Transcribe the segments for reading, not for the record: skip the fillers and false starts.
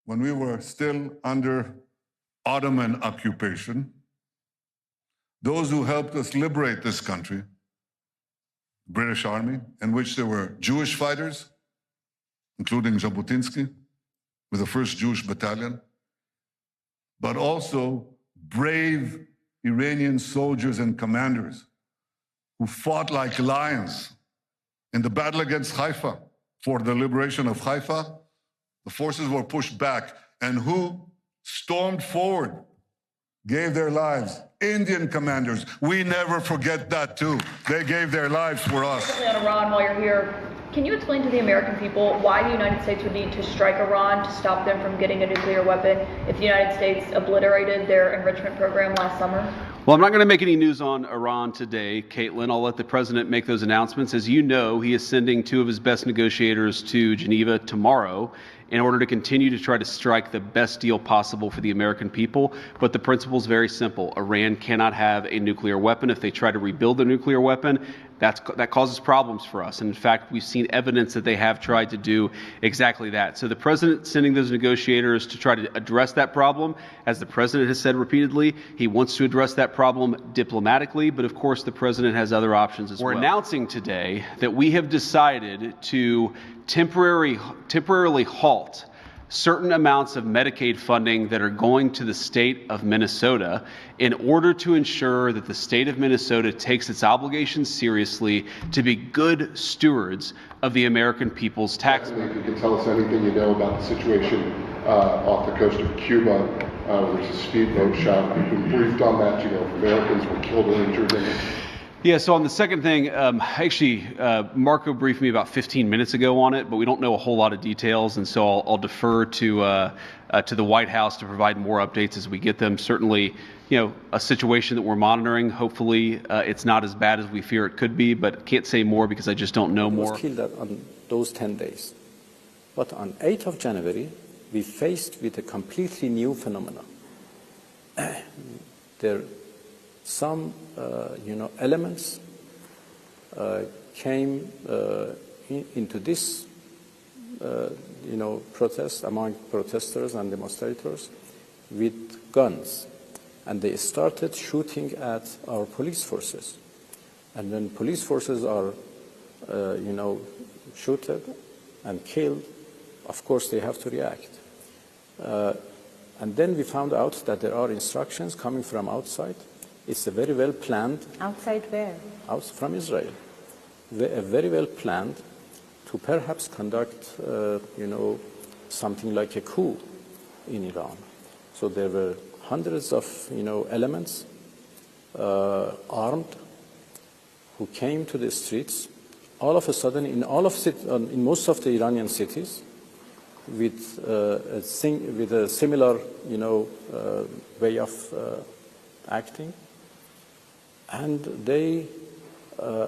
when we were still under Ottoman occupation, those who helped us liberate this country, British Army, in which there were Jewish fighters, including Jabotinsky, with the 1st Jewish Battalion, but also brave Iranian soldiers and commanders who fought like lions in the battle against Haifa for the liberation of Haifa. The forces were pushed back, and who stormed forward, gave their lives? Indian commanders. We never forget that too. They gave their lives for us. On Iran, while you're here, can you explain to the American people why the United States would need to strike Iran to stop them from getting a nuclear weapon if the United States obliterated their enrichment program last summer? Well, I'm not going to make any news on Iran today, Caitlin. I'll let the president make those announcements. As you know, he is sending 2 of his best negotiators to Geneva tomorrow in order to continue to try to strike the best deal possible for the American people. But the principle is very simple. Iran cannot have a nuclear weapon. If they try to rebuild a nuclear weapon, that causes problems for us. And in fact, we've seen evidence that they have tried to do exactly that. So the president sending those negotiators to try to address that problem, as the president has said repeatedly, he wants to address that problem diplomatically, but of course the president has other options as well. We're announcing today that we have decided to temporarily halt certain amounts of Medicaid funding that are going to the state of Minnesota in order to ensure that the state of Minnesota takes its obligations seriously to be good stewards of the American people's tax money. If you can tell us anything you know about the situation off the coast of Cuba, where there's a speedboat shot. We've been briefed on that. You know, Americans were killed or injured in it. Yeah, so on the second thing, actually, Marco briefed me about 15 minutes ago on it, but we don't know a whole lot of details, and so I'll defer to the White House to provide more updates as we get them. Certainly, you know, a situation that we're monitoring. Hopefully, it's not as bad as we fear it could be, but can't say more because I just don't know more. Was killed on those 10 days, but on 8th of January, we faced with a completely new phenomenon. Some elements came into this protest among protesters and demonstrators with guns, and they started shooting at our police forces. And when police forces are shooted and killed, of course they have to react. And then we found out that there are instructions coming from outside. It's a very well planned. Outside where? From Israel. Very well planned to perhaps conduct, something like a coup in Iran. So there were hundreds of, elements armed who came to the streets all of a sudden in most of the Iranian cities with a similar, way of acting. And they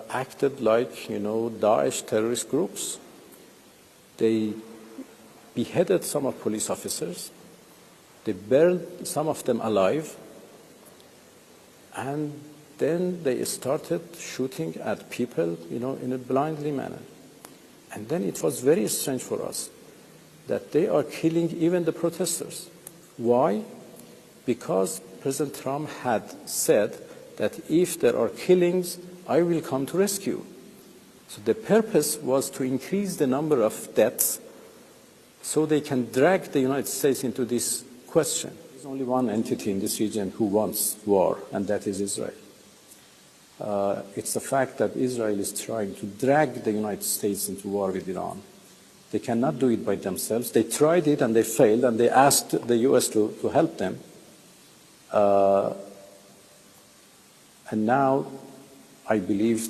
acted like, Daesh terrorist groups. They beheaded some of police officers. They burned some of them alive. And then they started shooting at people, in a blindly manner. And then it was very strange for us that they are killing even the protesters. Why? Because President Trump had said that if there are killings, I will come to rescue. So the purpose was to increase the number of deaths so they can drag the United States into this question. There's only one entity in this region who wants war, and that is Israel. It's the fact that Israel is trying to drag the United States into war with Iran. They cannot do it by themselves. They tried it and they failed, and they asked the U.S. to help them. And now I believe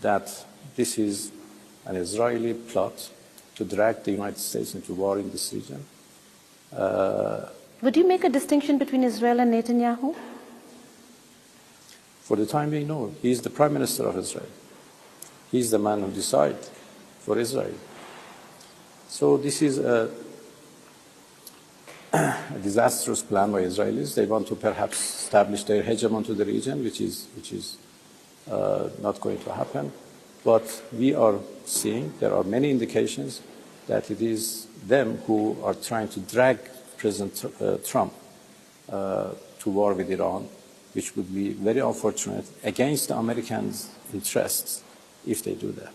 that this is an Israeli plot to drag the United States into war in this region. Would you make a distinction between Israel and Netanyahu? For the time being, no. He is the Prime Minister of Israel. He is the man who decides for Israel. So this is a disastrous plan by Israelis. They want to perhaps establish their hegemony to the region, which is not going to happen. But we are seeing there are many indications that it is them who are trying to drag President Trump to war with Iran, which would be very unfortunate against the Americans' interests if they do that.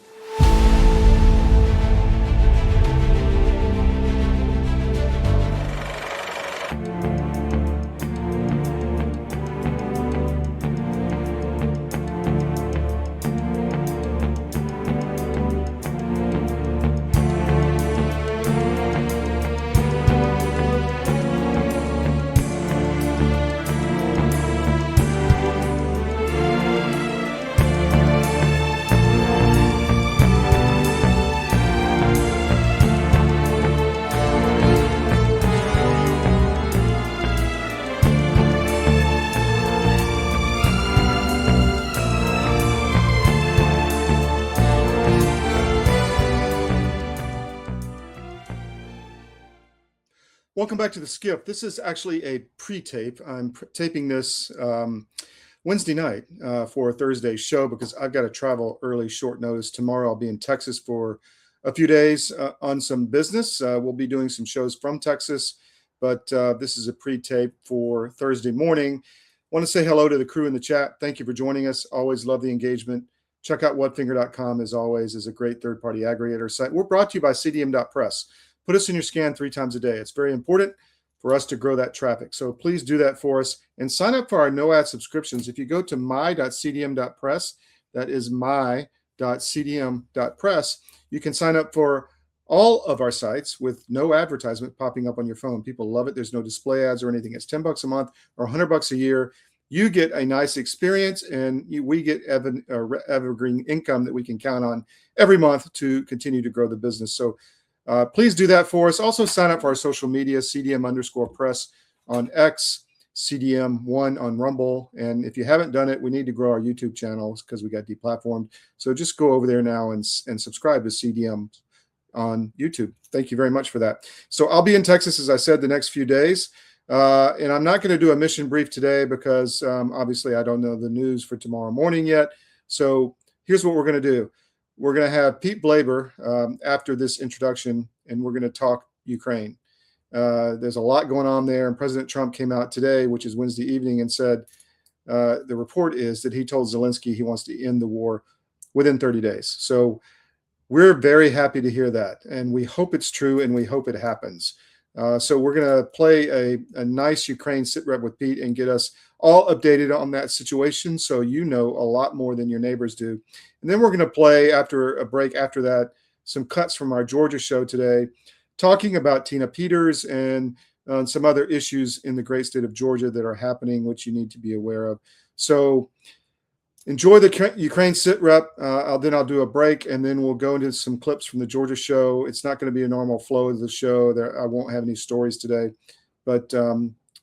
Welcome back to the SCIF. This is actually a pre-tape. I'm taping this Wednesday night for a Thursday show because I've got to travel early, short notice. Tomorrow I'll be in Texas for a few days on some business. We'll be doing some shows from Texas, but this is a pre-tape for Thursday morning. Want to say hello to the crew in the chat. Thank you for joining us. Always love the engagement. Check out whatfinger.com as always, is a great third-party aggregator site. We're brought to you by cdm.press. Put us in your scan 3 times a day. It's very important for us to grow that traffic. So please do that for us and sign up for our no ad subscriptions. If you go to my.cdm.press, that is my.cdm.press, you can sign up for all of our sites with no advertisement popping up on your phone. People love it. There's no display ads or anything. It's $10 a month or $100 a year. You get a nice experience and we get evergreen income that we can count on every month to continue to grow the business. So please do that for us. Also sign up for our social media, CDM_press on X, CDM1 on Rumble. And if you haven't done it, we need to grow our YouTube channels because we got deplatformed. So just go over there now and subscribe to CDM on YouTube. Thank you very much for that. So I'll be in Texas, as I said, the next few days. And I'm not going to do a mission brief today because obviously I don't know the news for tomorrow morning yet. So here's what we're going to do. We're going to have Pete Blaber after this introduction, and we're going to talk Ukraine. There's a lot going on there, and President Trump came out today, which is Wednesday evening, and said the report is that he told Zelensky he wants to end the war within 30 days. So we're very happy to hear that, and we hope it's true, and we hope it happens. So we're going to play a nice Ukraine SitRep with Pete and get us all updated on that situation so you know a lot more than your neighbors do. And then we're going to play, after a break after that, some cuts from our Georgia show today, talking about Tina Peters and some other issues in the great state of Georgia that are happening, which you need to be aware of. So enjoy the Ukraine SitRep. Then I'll do a break, and then we'll go into some clips from the Georgia show. It's not going to be a normal flow of the show. I won't have any stories today, but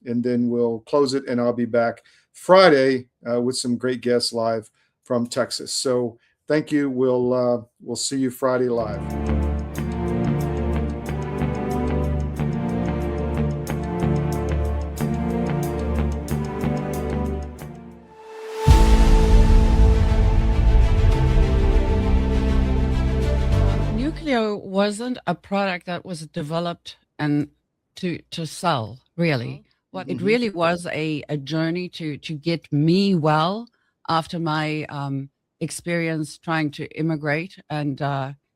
and then we'll close it, and I'll be back Friday with some great guests live from Texas. So thank you. We'll see you Friday live. Nuclear wasn't a product that was developed and to sell, really. What it really was a journey to get me well after my experience trying to immigrate and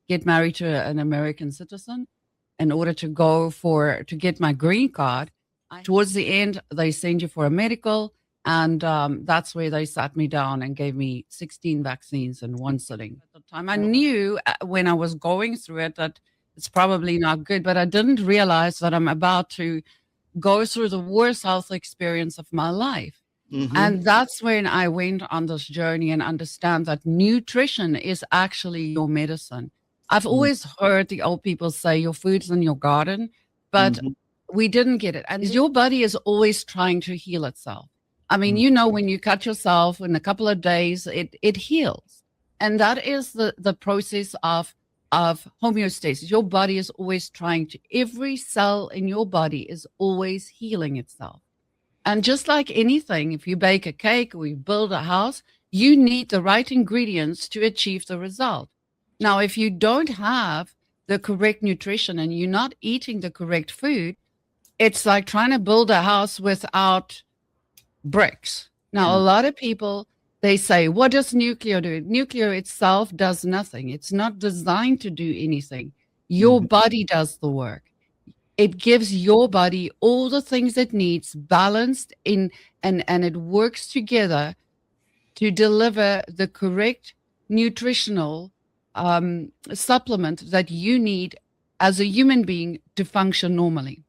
get married to an American citizen. In order to to get my green card, towards the end, they send you for a medical, and that's where they sat me down and gave me 16 vaccines in one sitting. At the time, I knew when I was going through it that it's probably not good, but I didn't realize that I'm about to go through the worst health experience of my life. And that's when I went on this journey and understand that nutrition is actually your medicine. I've always heard the old people say your food's in your garden, but we didn't get it. And your body is always trying to heal itself. I mean, you know, when you cut yourself in a couple of days, it heals. And that is the process of homeostasis. Your body is always every cell in your body is always healing itself. And just like anything, if you bake a cake or you build a house, you need the right ingredients to achieve the result. Now, if you don't have the correct nutrition and you're not eating the correct food, it's like trying to build a house without bricks. Now, a lot of people, they say, what does nuclear do? Nuclear itself does nothing. It's not designed to do anything. Your body does the work. It gives your body all the things it needs balanced in, and it works together to deliver the correct nutritional supplement that you need as a human being to function normally.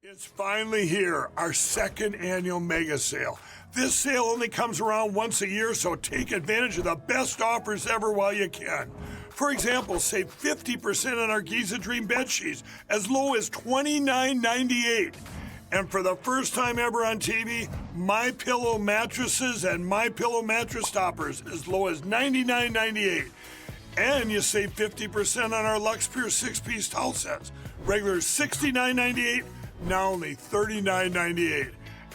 It's finally here, our second annual mega sale. This sale only comes around once a year, so take advantage of the best offers ever while you can. For example, save 50% on our Giza Dream bed sheets, as low as $29.98. And for the first time ever on TV, My Pillow mattresses and My Pillow mattress toppers, as low as $99.98. And you save 50% on our Lux Pure 6-piece towel sets, regular $69.98. Now only $39.98.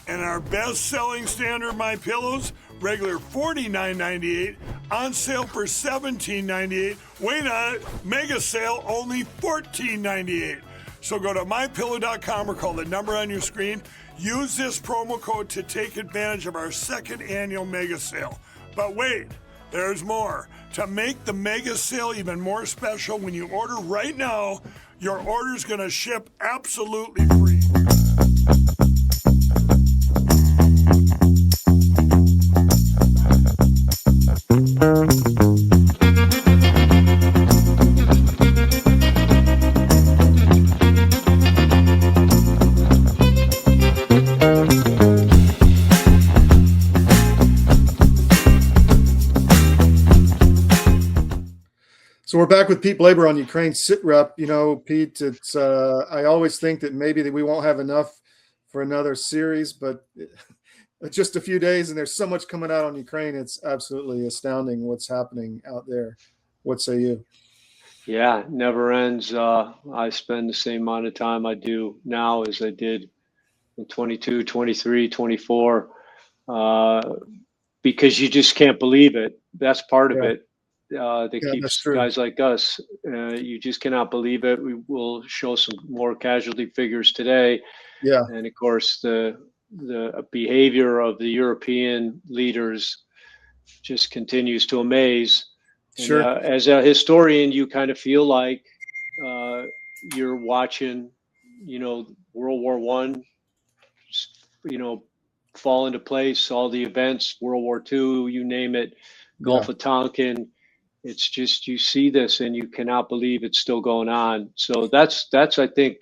And our best-selling standard My Pillows, regular $49.98, on sale for $17.98. Wait on it, mega sale only $14.98. So go to mypillow.com or call the number on your screen. Use this promo code to take advantage of our second annual mega sale. But wait, there's more. To make the mega sale even more special, when you order right now, your order's going to ship absolutely free. So we're back with Pete Blaber on Ukraine SitRep. You know, Pete, it's I always think that maybe that we won't have enough for another series, but just a few days and there's so much coming out on Ukraine. It's absolutely astounding what's happening out there. What say you? Yeah, never ends. I spend the same amount of time I do now as I did in 22, 23, 24, because you just can't believe it. That's part of it. That keeps guys like us. You just cannot believe it. We will show some more casualty figures today. Yeah. And of course, the behavior of the European leaders just continues to amaze. Sure. And, as a historian, you kind of feel like you're watching, World War I, fall into place, all the events, World War II, you name it, Gulf of Tonkin. It's just, you see this and you cannot believe it's still going on. So that's I think,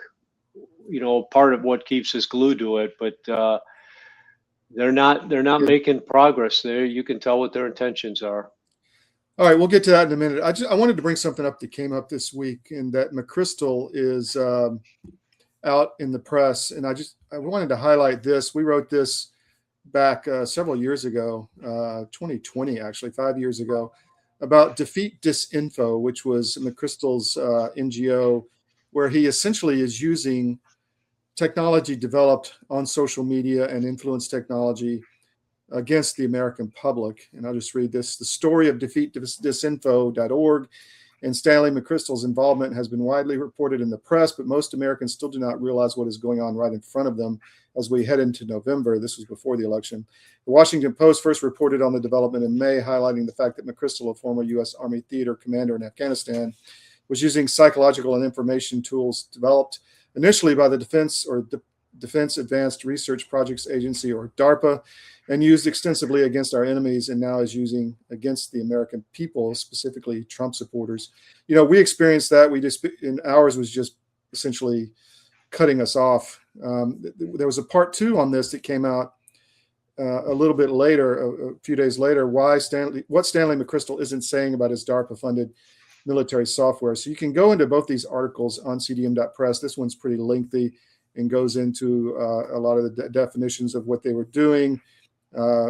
part of what keeps us glued to it. But they're not making progress there. You can tell what their intentions are. All right, we'll get to that in a minute. I wanted to bring something up that came up this week, and that McChrystal is out in the press, and I wanted to highlight this. We wrote this back several years ago, 2020 actually, 5 years ago, about Defeat Disinfo, which was McChrystal's NGO, where he essentially is using technology developed on social media and influence technology against the American public. And I'll just read this. The story of defeatdisinfo.org and Stanley McChrystal's involvement has been widely reported in the press, but most Americans still do not realize what is going on right in front of them as we head into November. This was before the election. The Washington Post first reported on the development in May, highlighting the fact that McChrystal, a former U.S. Army theater commander in Afghanistan, was using psychological and information tools developed initially by the Defense Advanced Research Projects Agency, or DARPA, and used extensively against our enemies, and now is using against the American people, specifically Trump supporters. We experienced that. In ours was just essentially cutting us off. There was a part 2 on this that came out a little bit later, a few days later, what Stanley McChrystal isn't saying about his DARPA-funded military software. So you can go into both these articles on cdm.press. This one's pretty lengthy and goes into a lot of the definitions of what they were doing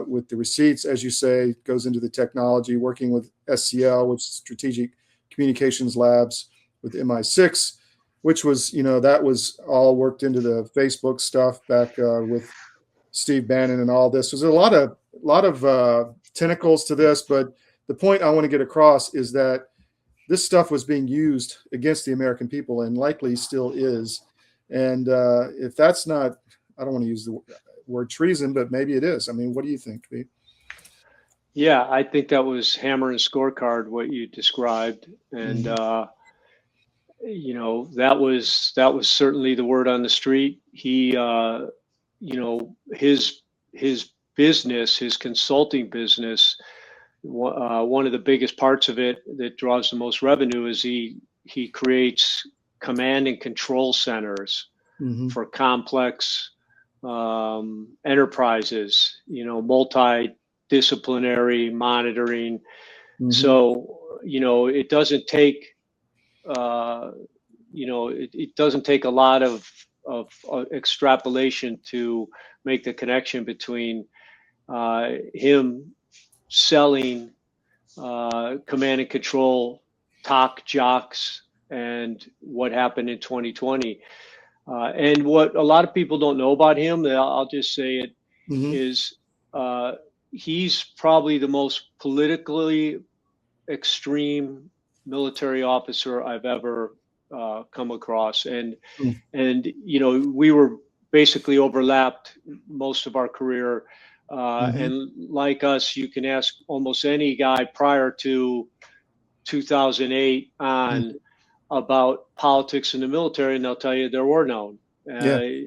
with the receipts, as you say, goes into the technology, working with SCL, which is Strategic Communications Labs, with MI6, which was, that was all worked into the Facebook stuff back with Steve Bannon and all this. There's a lot of tentacles to this, but the point I want to get across is that this stuff was being used against the American people and likely still is. And if that's not, I don't want to use the word treason, but maybe it is. I mean, what do you think, Pete? Yeah, I think that was hammer and scorecard, what you described. And, you know, that was certainly the word on the street. He, you know, his business, his consulting business, one of the biggest parts of it that draws the most revenue is he creates command and control centers for complex enterprises, you know, multidisciplinary monitoring. So, you know, it doesn't take, you know, it doesn't take a lot of extrapolation to make the connection between him selling command and control talk jocks and what happened in 2020. And what a lot of people don't know about him, I'll just say it, is he's probably the most politically extreme military officer I've ever come across. And you know, we were basically overlapped most of our career. And like us, you can ask almost any guy prior to 2008 on about politics in the military, and they'll tell you there were none.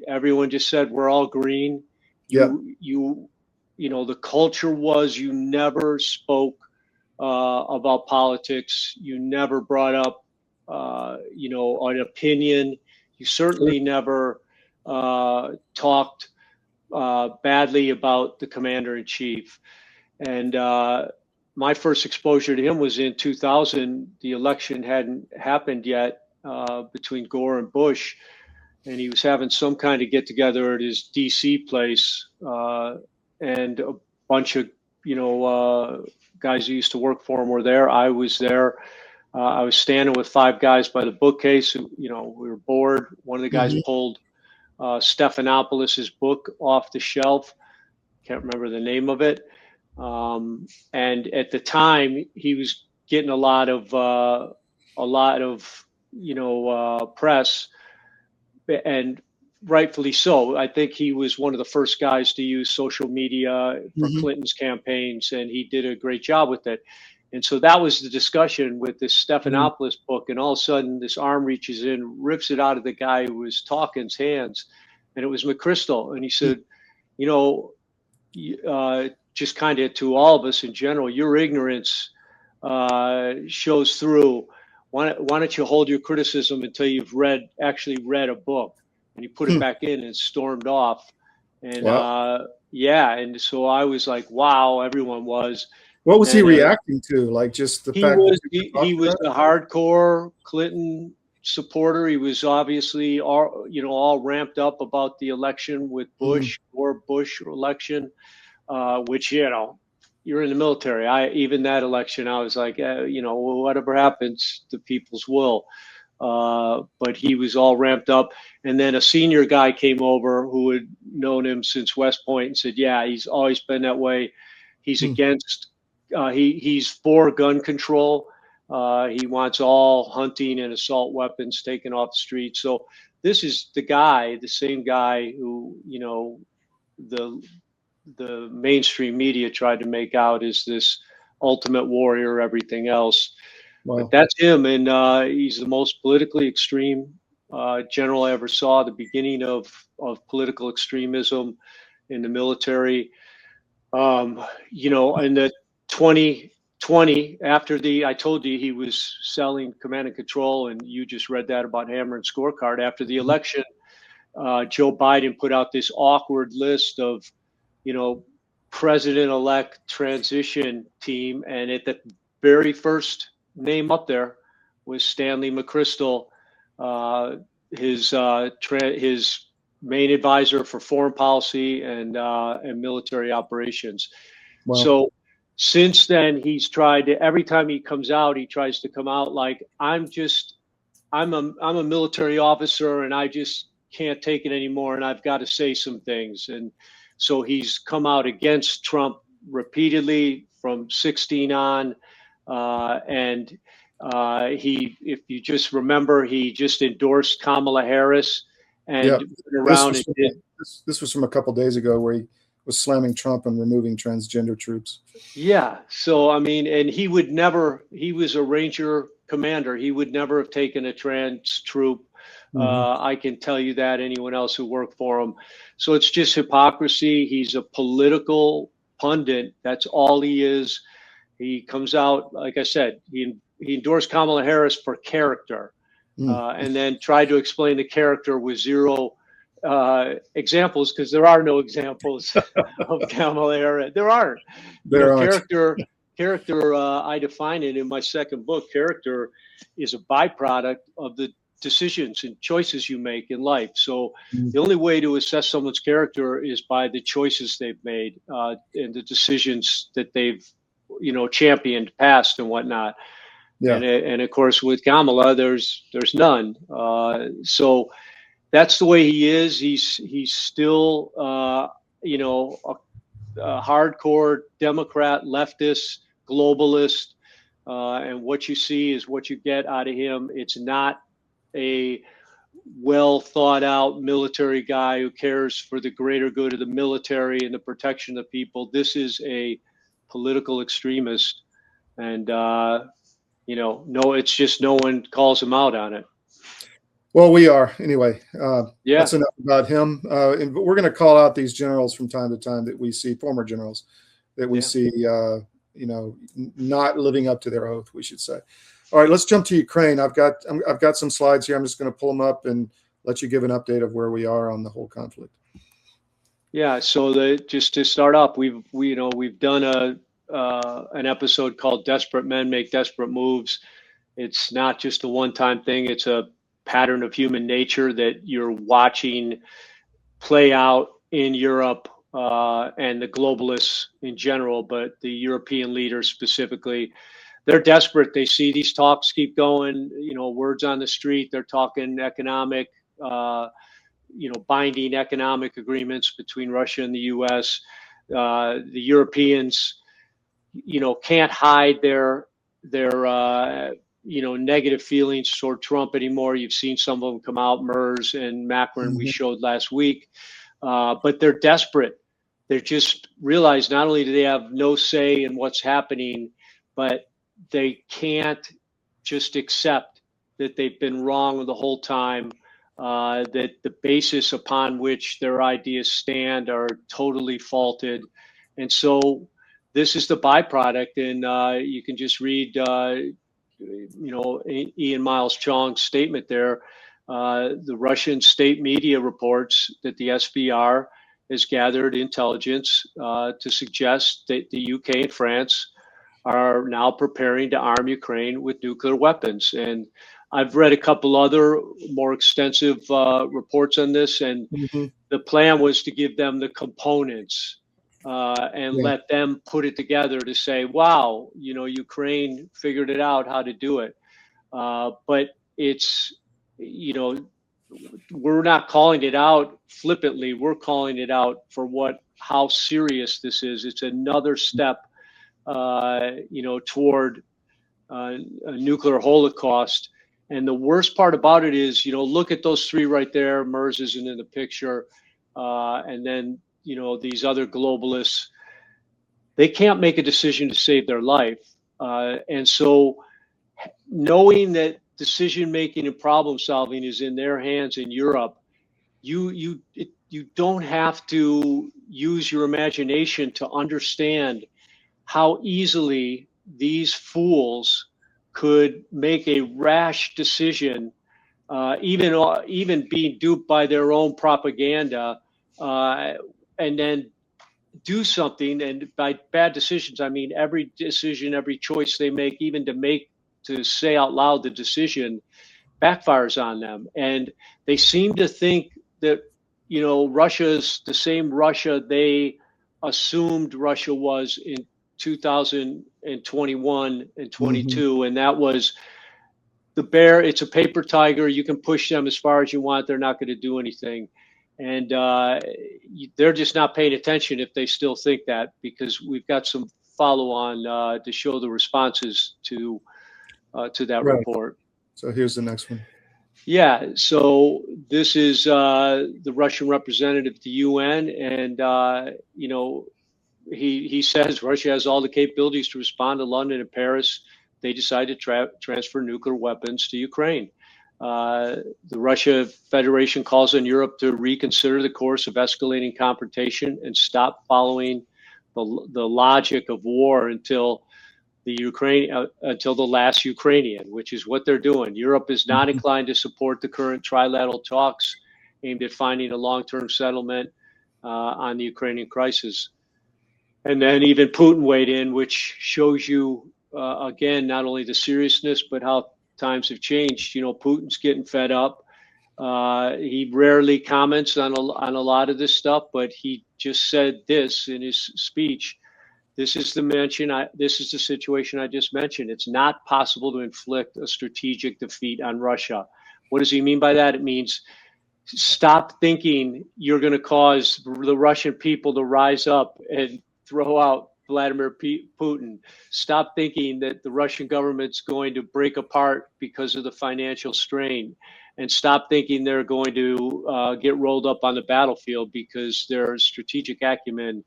Everyone just said we're all green. You know, the culture was you never spoke about politics. You never brought up, you know, an opinion. You certainly never talked badly about the commander in chief. And my first exposure to him was in 2000. The election hadn't happened yet between Gore and Bush, and he was having some kind of get together at his DC place, and a bunch of, you know, guys who used to work for him were there. I was there. I was standing with 5 guys by the bookcase. You know, we were bored. One of the guys pulled Stephanopoulos' book off the shelf. Can't remember the name of it. And at the time, he was getting a lot of you know, press, and rightfully so. I think he was one of the first guys to use social media for Clinton's campaigns, and he did a great job with it. And so that was the discussion with this Stephanopoulos book, and all of a sudden this arm reaches in, rips it out of the guy who was talking's hands, and it was McChrystal. And he said, you know, just kind of to all of us in general, your ignorance shows through. Why don't you hold your criticism until you've actually read a book? And he put it back in and stormed off. And and so I was like, wow, everyone was. What was he reacting to? Like just the fact that he was a hardcore Clinton supporter. He was obviously all ramped up about the election with Bush or Bush election, which, you know, you're in the military. Even that election, I was like, you know, whatever happens, the people's will. But he was all ramped up. And then a senior guy came over who had known him since West Point and said, yeah, he's always been that way. He's against, he's for gun control. He wants all hunting and assault weapons taken off the street. So this is the same guy who, you know, the mainstream media tried to make out as this ultimate warrior, everything else. Wow. But that's him, and he's the most politically extreme general I ever saw. The beginning of political extremism in the military. You know, in the 2020, after I told you he was selling command and control, and you just read that about hammer and scorecard. After the election, Joe Biden put out this awkward list of, you know, president-elect transition team, and at the very first name up there was Stanley McChrystal, his main advisor for foreign policy and military operations. Wow. So since then, he's tried to, every time he comes out, he tries to come out like, I'm a military officer and I just can't take it anymore and I've got to say some things. And so he's come out against Trump repeatedly from 2016 on. And if you just remember, he just endorsed Kamala Harris and Yeah, went around and did. this was from a couple days ago where he was slamming Trump and removing transgender troops. Yeah. So, I mean, and he was a Ranger commander. He would never have taken a trans troop. I can tell you that, anyone else who worked for him. So it's just hypocrisy. He's a political pundit. That's all he is. He comes out, like I said, he endorsed Kamala Harris for character, and then tried to explain the character with zero examples, because there are no examples of Kamala Harris. There aren't. Character, I define it in my second book. Character is a byproduct of the decisions and choices you make in life. So the only way to assess someone's character is by the choices they've made and the decisions that they've, championed, passed, and whatnot. Yeah. And of course, with Kamala, there's none. So that's the way he is. He's still, a hardcore Democrat, leftist, globalist, and what you see is what you get out of him. It's not a well thought out military guy who cares for the greater good of the military and the protection of the people. This is a political extremist, and it's just no one calls him out on it. Well, we are anyway. That's enough about him. And we're going to call out these generals from time to time that we see, former generals that we see, not living up to their oath, we should say. All right, let's jump to Ukraine. I've got some slides here. I'm just going to pull them up and let you give an update of where we are on the whole conflict. Yeah. So just to start up, we've done an episode called "Desperate Men Make Desperate Moves." It's not just a one-time thing. It's a pattern of human nature that you're watching play out in Europe and the globalists in general, but the European leaders specifically. They're desperate. They see these talks keep going, words on the street. They're talking economic, binding economic agreements between Russia and the U.S. The Europeans, can't hide their negative feelings toward Trump anymore. You've seen some of them come out, Merz and Macron, we showed last week. But they're desperate. They just realize not only do they have no say in what's happening, but they can't just accept that they've been wrong the whole time, that the basis upon which their ideas stand are totally faulted. And so this is the byproduct. And you can just read, Ian Miles Chong's statement there. The Russian state media reports that the SVR has gathered intelligence to suggest that the UK and France are now preparing to arm Ukraine with nuclear weapons. And I've read a couple other more extensive reports on this, and the plan was to give them the components and let them put it together to say, wow, Ukraine figured it out how to do it. But it's, we're not calling it out flippantly. We're calling it out for how serious this is. It's another step toward a nuclear holocaust. And the worst part about it is, look at those three right there. Merz isn't in the picture. And then, these other globalists, they can't make a decision to save their life. And so knowing that decision-making and problem solving is in their hands in Europe, you don't have to use your imagination to understand how easily these fools could make a rash decision, even being duped by their own propaganda, and then do something. And by bad decisions, I mean every decision, every choice they make, even to say out loud the decision, backfires on them. And they seem to think that, Russia's the same Russia they assumed Russia was in 2021 and 22. And that was the bear. It's a paper tiger. You can push them as far as you want. They're not going to do anything. And they're just not paying attention if they still think that, because we've got some follow on to show the responses to that Right. report. So here's the next one. Yeah, so this is the Russian representative at the UN, and he says Russia has all the capabilities to respond to London and Paris. They decide to transfer nuclear weapons to Ukraine. The Russia Federation calls on Europe to reconsider the course of escalating confrontation and stop following the logic of war until the last Ukrainian, which is what they're doing. Europe is not inclined to support the current trilateral talks aimed at finding a long-term settlement on the Ukrainian crisis. And then even Putin weighed in, which shows you, again, not only the seriousness, but how times have changed. Putin's getting fed up. He rarely comments on a lot of this stuff, but he just said this in his speech. This is the situation I just mentioned. It's not possible to inflict a strategic defeat on Russia. What does he mean by that? It means stop thinking you're going to cause the Russian people to rise up and throw out Vladimir Putin. Stop thinking that the Russian government's going to break apart because of the financial strain. And stop thinking they're going to get rolled up on the battlefield because their strategic acumen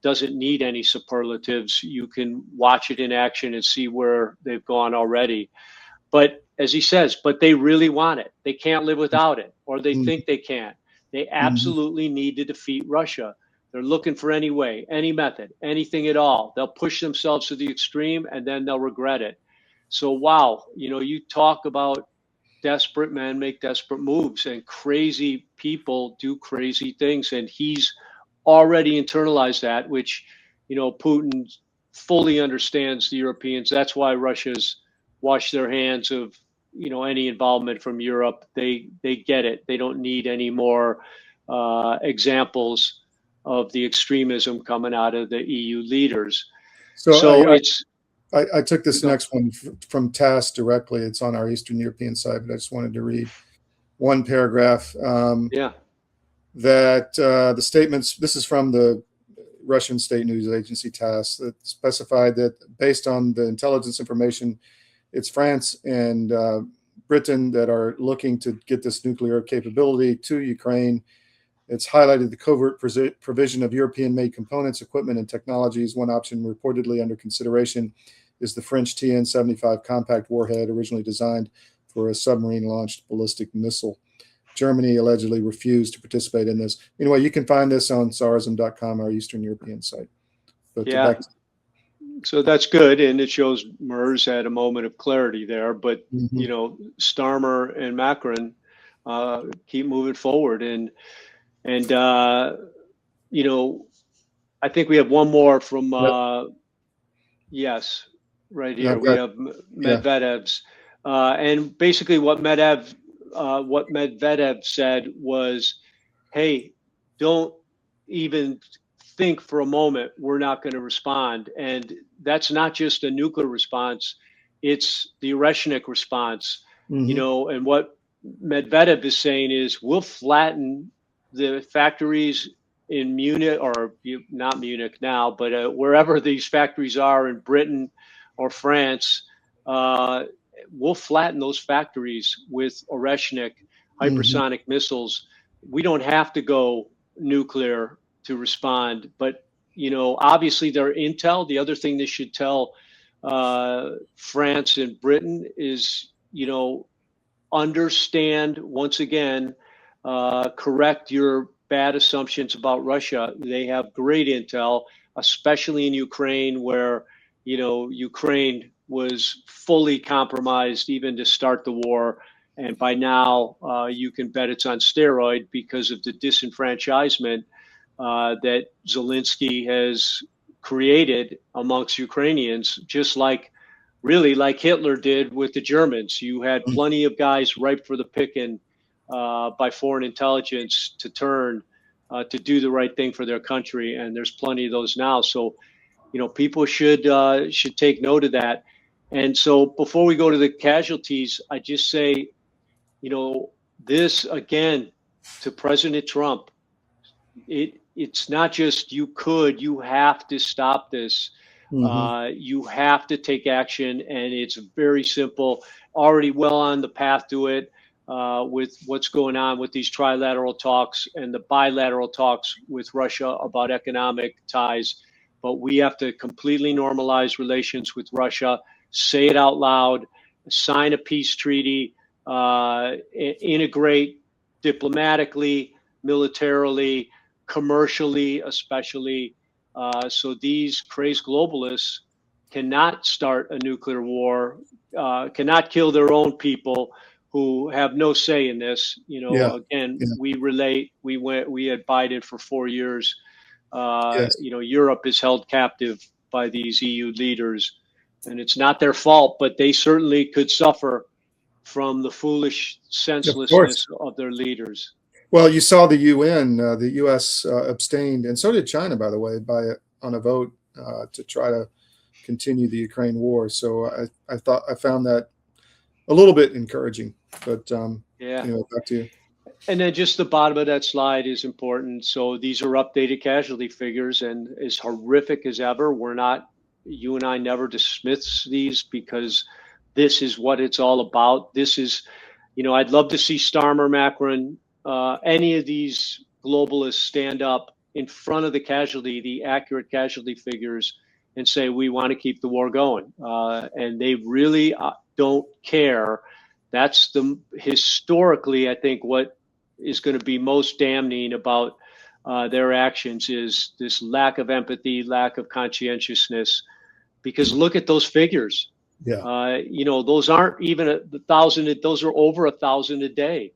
doesn't need any superlatives. You can watch it in action and see where they've gone already. But as he says, but they really want it. They can't live without it, or they think they can. They absolutely need to defeat Russia. They're looking for any way, any method, anything at all. They'll push themselves to the extreme and then they'll regret it. So, wow, you talk about desperate men make desperate moves, and crazy people do crazy things. And he's already internalized that, which, Putin fully understands the Europeans. That's why Russia's washed their hands of, any involvement from Europe. They get it. They don't need any more examples of the extremism coming out of the EU leaders. So I took this next one from TASS directly. It's on our Eastern European side, but I just wanted to read one paragraph. That the statements, this is from the Russian state news agency TASS, that specified that based on the intelligence information, it's France and Britain that are looking to get this nuclear capability to Ukraine. It's highlighted the covert provision of European-made components, equipment, and technologies. One option reportedly under consideration is the French TN-75 compact warhead, originally designed for a submarine-launched ballistic missile. Germany allegedly refused to participate in this. Anyway, you can find this on sarism.com, our Eastern European site. So that's good, and it shows MERS had a moment of clarity there. But Starmer and Macron keep moving forward, and I think we have one more from yes, right here. We have Medvedev's, and basically what Medvedev said was, "Hey, don't even think for a moment we're not going to respond." And that's not just a nuclear response; it's the Oreshnik response. And what Medvedev is saying is, we'll flatten the factories in Munich, or not Munich now, but wherever these factories are in Britain or France. We'll flatten those factories with Oreshnik hypersonic missiles. We don't have to go nuclear to respond, but obviously their intel. The other thing they should tell France and Britain is, understand, once again, correct your bad assumptions about Russia. They have great intel, especially in Ukraine, where Ukraine was fully compromised even to start the war. And by now, you can bet it's on steroid because of the disenfranchisement that Zelensky has created amongst Ukrainians, just like Hitler did with the Germans. You had plenty of guys ripe for the picking by foreign intelligence to turn to do the right thing for their country. And there's plenty of those now. So, people should take note of that. And so before we go to the casualties, I just say, this again to President Trump, it's not just you have to stop this. You have to take action, and it's very simple. Already well on the path to it with what's going on with these trilateral talks and the bilateral talks with Russia about economic ties. But we have to completely normalize relations with Russia, say it out loud, sign a peace treaty, integrate diplomatically, militarily, commercially, especially. So these crazed globalists cannot start a nuclear war, cannot kill their own people who have no say in this. Again, we had Biden for 4 years. Europe is held captive by these EU leaders, and it's not their fault, but they certainly could suffer from the foolish senselessness of their leaders. Well, you saw the UN, the U.S. Abstained, and so did China, by the way, on a vote to try to continue the Ukraine war. So I found that a little bit encouraging. But anyway, back to you. And then just the bottom of that slide is important. So these are updated casualty figures, and as horrific as ever, you and I never dismiss these because this is what it's all about. This is, I'd love to see Starmer, Macron, any of these globalists stand up in front of the accurate casualty figures and say, we want to keep the war going. And they really don't care. That's historically, I think, what is going to be most damning about their actions is this lack of empathy, lack of conscientiousness, because look at those figures. Yeah. Those aren't even 1,000. Those are over 1,000 a day.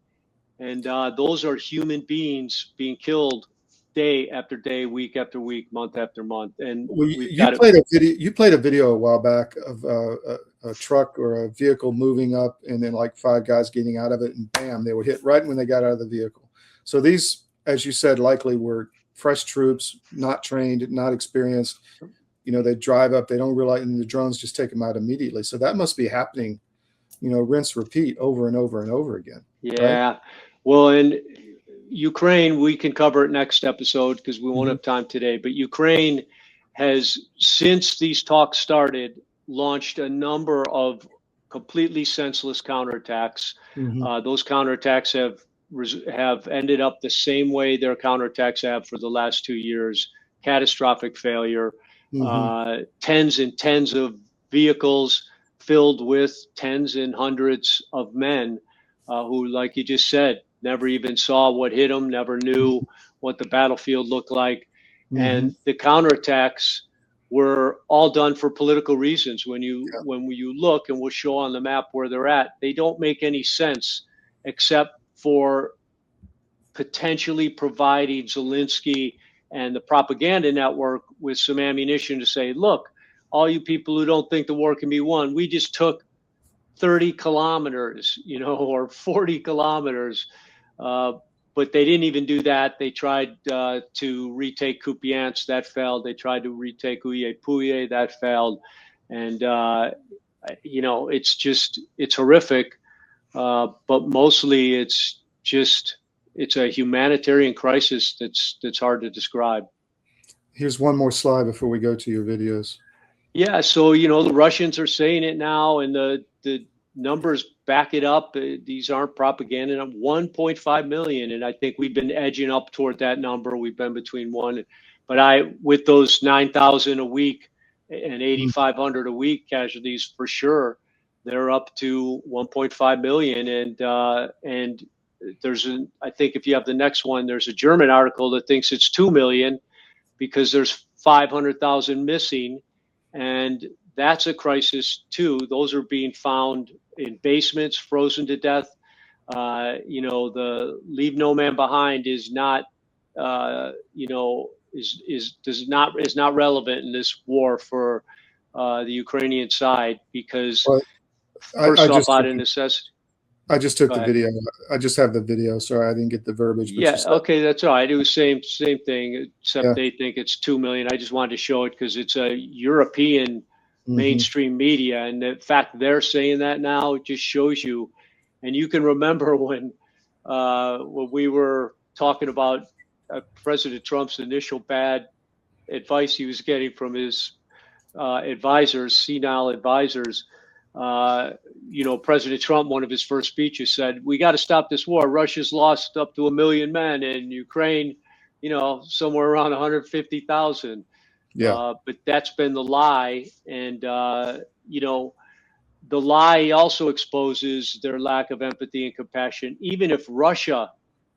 And those are human beings being killed day after day, week after week, month after month. And you played a video a while back of a truck or a vehicle moving up, and then like 5 guys getting out of it, and bam, they were hit right when they got out of the vehicle. So these, as you said, likely were fresh troops, not trained, not experienced. They drive up, they don't realize, and the drones just take them out immediately. So that must be happening, rinse, repeat over and over and over again. Yeah. Right? Well, in Ukraine, we can cover it next episode because we won't have time today. But Ukraine has, since these talks started, launched a number of completely senseless counterattacks. Those counterattacks have ended up the same way their counterattacks have for the last 2 years: catastrophic failure. Tens and tens of vehicles filled with tens and hundreds of men who, like you just said, never even saw what hit them, never knew what the battlefield looked like. And the counterattacks were all done for political reasons. When you look, and we'll show on the map where they're at, they don't make any sense except for potentially providing Zelensky and the propaganda network with some ammunition to say, look, all you people who don't think the war can be won, we just took 30 kilometers, or 40 kilometers. But they didn't even do that. They tried to retake Kupiansk. That failed. They tried to retake Uye-Puye. That failed. And, it's horrific. But mostly it's a humanitarian crisis that's hard to describe. Here's one more slide before we go to your videos. Yeah, so the Russians are saying it now, and the numbers back it up. These aren't propaganda. 1.5 million, and I think we've been edging up toward that number. We've been between one, but with those 9,000 a week and 8,500 a week casualties for sure, they're up to 1.5 million, and I think if you have the next one, there's a German article that thinks it's 2 million because there's 500,000 missing, and that's a crisis too. Those are being found in basements, frozen to death. The Leave No Man Behind is not, is not relevant in this war for the Ukrainian side because first off, out of necessity. I just took the video. I just have the video. Sorry, I didn't get the verbiage. Yeah, okay, that's all right. It was same thing, except they think it's 2 million. I just wanted to show it because it's a European mainstream media, and the fact they're saying that now just shows you. And you can remember when we were talking about President Trump's initial bad advice he was getting from his advisors, senile advisors. President Trump, one of his first speeches said, "We got to stop this war. Russia's lost up to 1 million men, and Ukraine, somewhere around 150,000." Yeah. But that's been the lie. And, the lie also exposes their lack of empathy and compassion. Even if Russia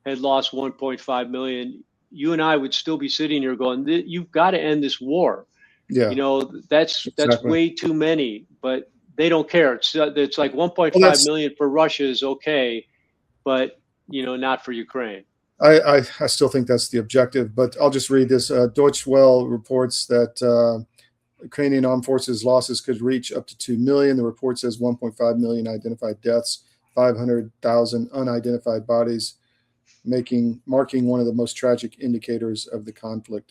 had lost 1.5 million, you and I would still be sitting here going, "You've got to end this war." Yeah. That's Exactly. way too many, but they don't care. It's like 1.5 million for Russia is okay, but not for Ukraine. I still think that's the objective, but I'll just read this. Deutsche Welle reports that Ukrainian armed forces losses could reach up to 2 million. The report says 1.5 million identified deaths, 500,000 unidentified bodies, marking one of the most tragic indicators of the conflict.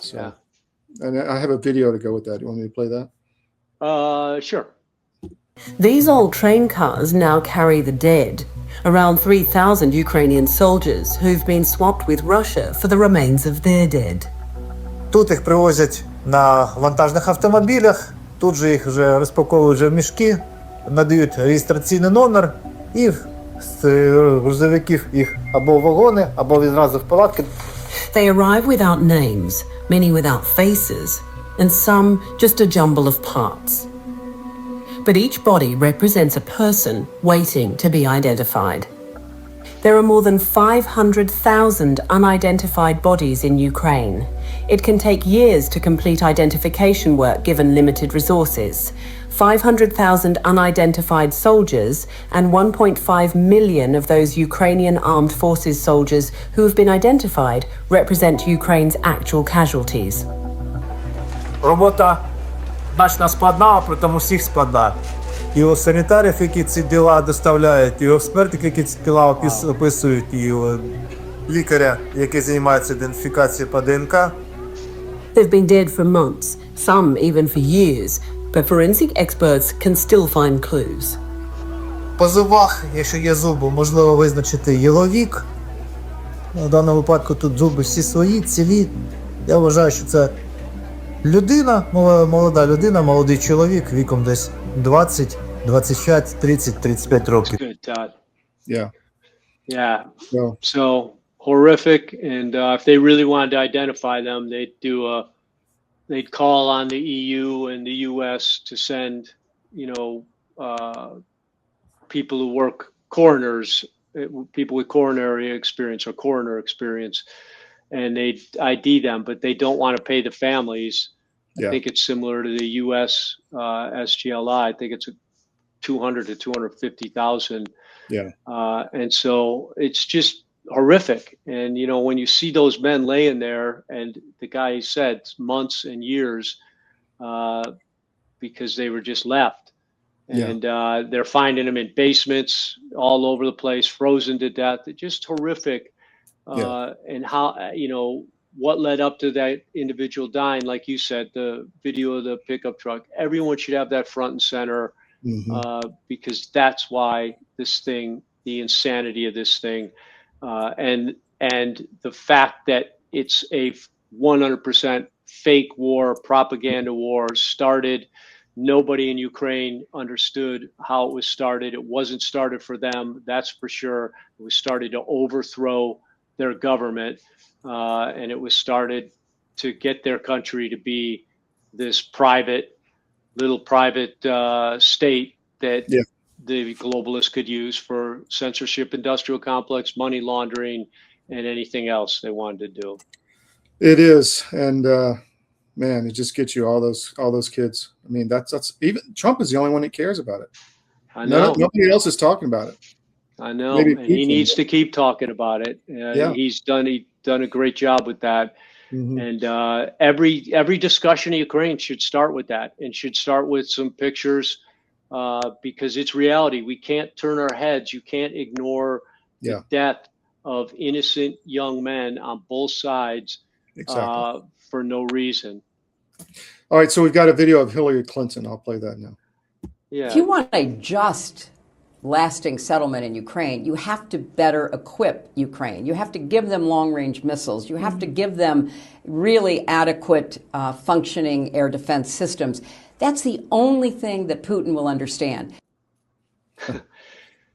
So, Yeah. And I have a video to go with that. You want me to play that? Sure. These old train cars now carry the dead. Around 3,000 Ukrainian soldiers who've been swapped with Russia for the remains of their dead. Тут їх привозять на вантажних автомобілях, тут же їх вже розпаковують в мішки, надають реєстраційний номер і з грузовиків їх або в вагони, або відразу в палатки. They arrive without names, many without faces, and some just a jumble of parts. But each body represents a person waiting to be identified. There are more than 500,000 unidentified bodies in Ukraine. It can take years to complete identification work given limited resources. 500,000 unidentified soldiers and 1.5 million of those Ukrainian armed forces soldiers who have been identified represent Ukraine's actual casualties. Робота значно складна, при тому всіх складна. І у санітарів, які ці діла доставляють, і у експертів, які ці діла описують, і у лікаря, який займається ідентифікацією по ДНК. They've been dead for months, some even for years, but forensic experts can still find clues. По зубах, якщо є зуби, можливо визначити єловік. В даному випадку тут зуби всі свої, цілі. Я вважаю, що це людина, молода людина, молодий чоловік, віком десь 20, 25, 30, 35 років. Good, Todd. Yeah. Yeah. So, So horrific. And if they really wanted to identify them, they'd call on the EU and the US to send, people who work coroners, people with coronary experience or coroner experience, and they'd ID them, but they don't want to pay the families. yeah. I think it's similar to the US SGLI. I think it's 200 to 250,000. Yeah. And so it's just horrific. And, when you see those men laying there, and the guy said months and years, because they were just left. And they're finding them in basements all over the place, frozen to death. It's just horrific. And how, what led up to that individual dying, like you said, the video of the pickup truck, everyone should have that front and center, because that's why this thing, the insanity of this thing, and the fact that it's a 100% fake war, propaganda war started. Nobody in Ukraine understood how it was started. It wasn't started for them, that's for sure. It was started to overthrow their government, and it was started to get their country to be this little private state that the globalists could use for censorship, industrial complex, money laundering, and anything else they wanted to do. It is. And man, it just gets you all those kids. I mean, that's even Trump is the only one that cares about it. I know. Nobody else is talking about it. I know. Maybe and he needs to keep talking about it. He's done a great job with that. And every discussion in Ukraine should start with that, and should start with some pictures, because it's reality. We can't turn our heads. You can't ignore the death of innocent young men on both sides, for no reason. All right, so we've got a video of Hillary Clinton. I'll play that now. Yeah. If you want a just lasting settlement in Ukraine, you have to better equip Ukraine. You have to give them long-range missiles. You have to give them really adequate functioning air defense systems. That's the only thing that Putin will understand.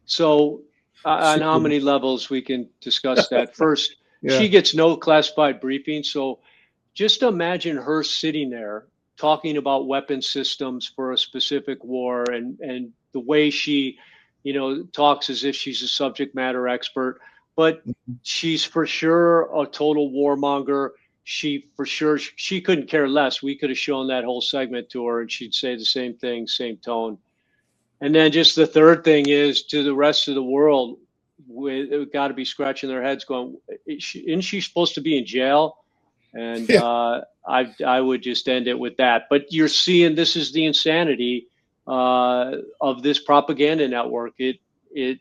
So on how many levels we can discuss that? First, she gets no classified briefing. So just imagine her sitting there talking about weapon systems for a specific war, and the way she, talks as if she's a subject matter expert, but she's for sure a total warmonger. She couldn't care less. We could have shown that whole segment to her and she'd say the same thing, same tone. And then just the third thing is, to the rest of the world, we've got to be scratching their heads going, isn't she supposed to be in jail? And I would just end it with that. But you're seeing, this is the insanity of this propaganda network. It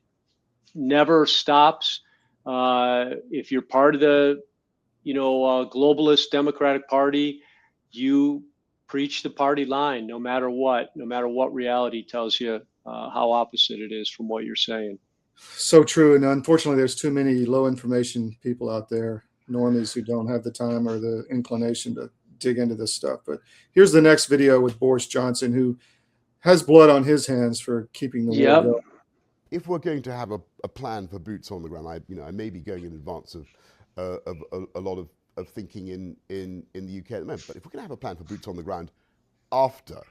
never stops. If you're part of the globalist Democratic Party, you preach the party line, no matter what reality tells you how opposite it is from what you're saying. So true. And unfortunately, there's too many low information people out there, normies, who don't have the time or the inclination to dig into this stuff. But here's the next video with Boris Johnson, who has blood on his hands for keeping the war going. If we're going to have a plan for boots on the ground, I may be going in advance of a lot of thinking in the UK at the moment. But if we're going to have a plan for boots on the ground after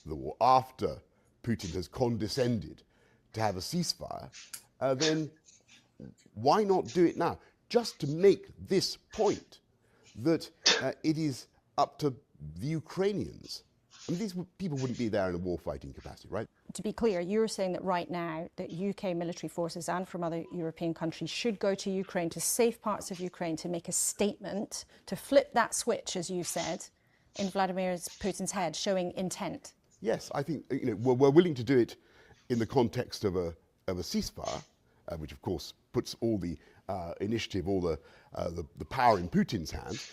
the war, after Putin has condescended to have a ceasefire, then why not do it now? Just to make this point that it is up to the Ukrainians. I mean, these people wouldn't be there in a war-fighting capacity, right? To be clear, you're saying that right now that UK military forces and from other European countries should go to Ukraine, to safe parts of Ukraine, to make a statement, to flip that switch, as you said, in Vladimir Putin's head, showing intent. Yes, I think we're willing to do it in the context of a ceasefire, which of course puts all the initiative, all the power in Putin's hands.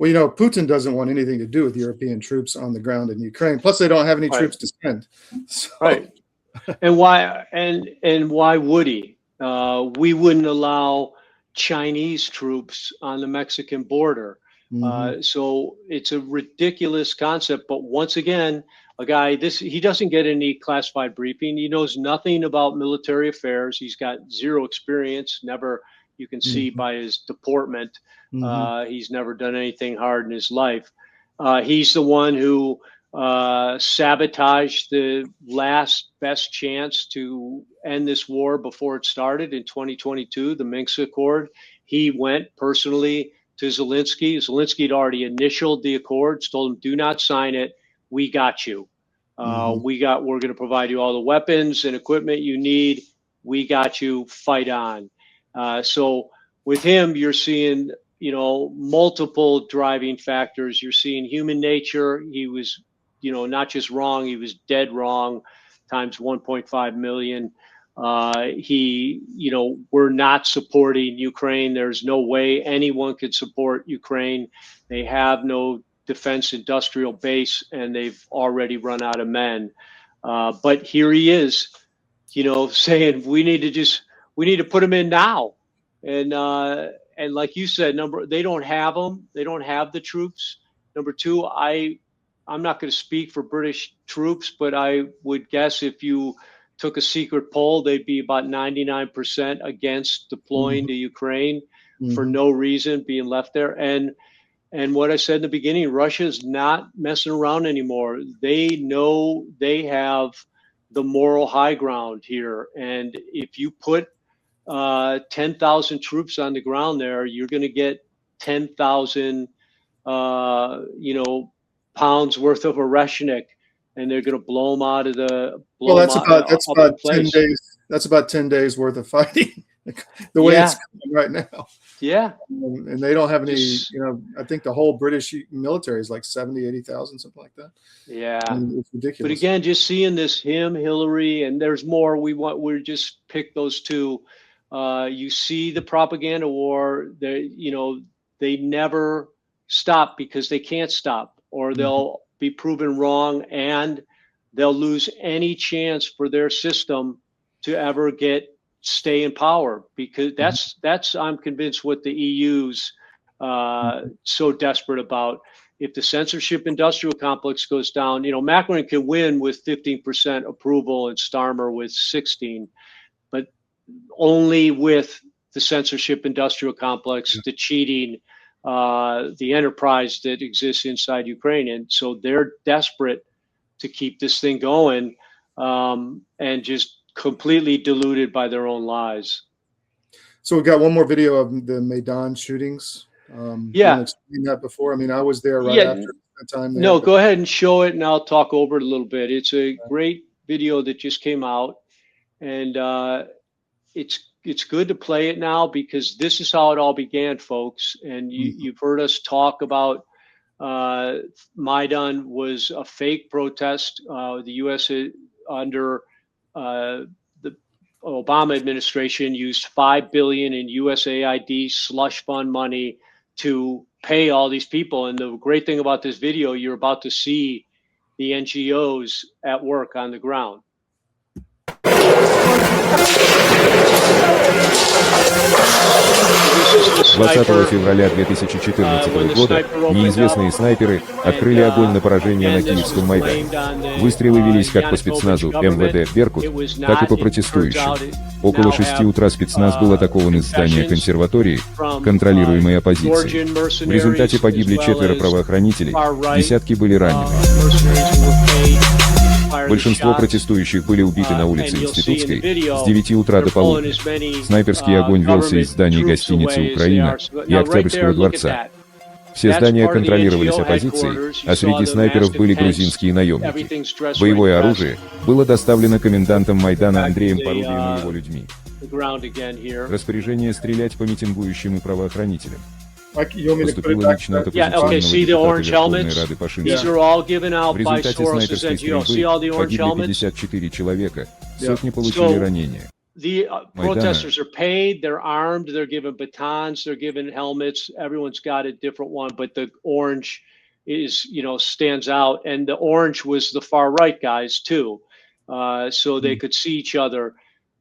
Well, Putin doesn't want anything to do with European troops on the ground in Ukraine. Plus, they don't have any troops to send. So. Right. And why would he? We wouldn't allow Chinese troops on the Mexican border. So it's a ridiculous concept. But once again, a guy, he doesn't get any classified briefing. He knows nothing about military affairs. He's got zero experience. Never, you can see by his deportment. He's never done anything hard in his life. He's the one who sabotaged the last best chance to end this war before it started in 2022, the Minsk Accord. He went personally to Zelensky. Zelensky had already initialed the accords, told him, do not sign it. We got you. We're going to provide you all the weapons and equipment you need. We got you. Fight on. So with him, you're seeing, multiple driving factors. You're seeing human nature. He was, not just wrong, he was dead wrong, times 1.5 million. We're not supporting Ukraine. There's no way anyone could support Ukraine. They have no defense industrial base, and they've already run out of men. But here he is, saying we need to put him in now. And like you said, they don't have them. They don't have the troops. Number two, I'm not going to speak for British troops, but I would guess if you took a secret poll, they'd be about 99% against deploying to Ukraine for no reason, being left there. And what I said in the beginning, Russia's not messing around anymore. They know they have the moral high ground here. And if you put 10,000 troops on the ground there, you're going to get 10,000, pounds worth of Oreshnik, and they're going to blow them out of the. That's about 10 days. That's about 10 days worth of fighting. The way it's going right now. Yeah. And they don't have any, I think the whole British military is like 70, 80,000, something like that. Yeah. It's ridiculous. But again, just seeing this, Hillary, and there's more. We just picked those two. You see the propaganda war. They never stop because they can't stop, or they'll be proven wrong and they'll lose any chance for their system to ever stay in power, because that's I'm convinced what the EU's so desperate about. If the censorship industrial complex goes down, Macron can win with 15% approval and Starmer with 16, but only with the censorship industrial complex, the cheating, the enterprise that exists inside Ukraine. And so they're desperate to keep this thing going, and just completely deluded by their own lies. So we've got one more video of the Maidan shootings. Yeah. You explained that before. I mean, I was there right after that time. There, no, go ahead and show it, and I'll talk over it a little bit. It's a great video that just came out, and it's good to play it now, because this is how it all began, folks. And you've heard us talk about Maidan was a fake protest. The U.S. under the Obama administration used $5 billion in USAID slush fund money to pay all these people. And the great thing about this video, you're about to see the NGOs at work on the ground. «20 февраля 2014 года неизвестные снайперы открыли огонь на поражение на Киевском Майдане. Выстрелы велись как по спецназу МВД «Беркут», так и по протестующим. Около 6 утра спецназ был атакован из здания консерватории, контролируемой оппозицией. В результате погибли 4 правоохранителей, десятки были ранены. Большинство протестующих были убиты на улице Институтской с 9 утра до полудня. Снайперский огонь велся из зданий гостиницы «Украина» и Октябрьского дворца. Все здания контролировались оппозицией, а среди снайперов были грузинские наемники. Боевое оружие было доставлено комендантом Майдана Андреем Порубием и его людьми. Распоряжение стрелять по митингующим и правоохранителям поступило лично от оппозиционного депутата Верховной Рады Пашиняна. В результате снайперской стрельбы погибли 54 человека, сотни получили ранения. The protesters are paid, they're armed, they're given batons, they're given helmets. Everyone's got a different one, but the orange is, stands out. And the orange was the far right guys too. So they could see each other.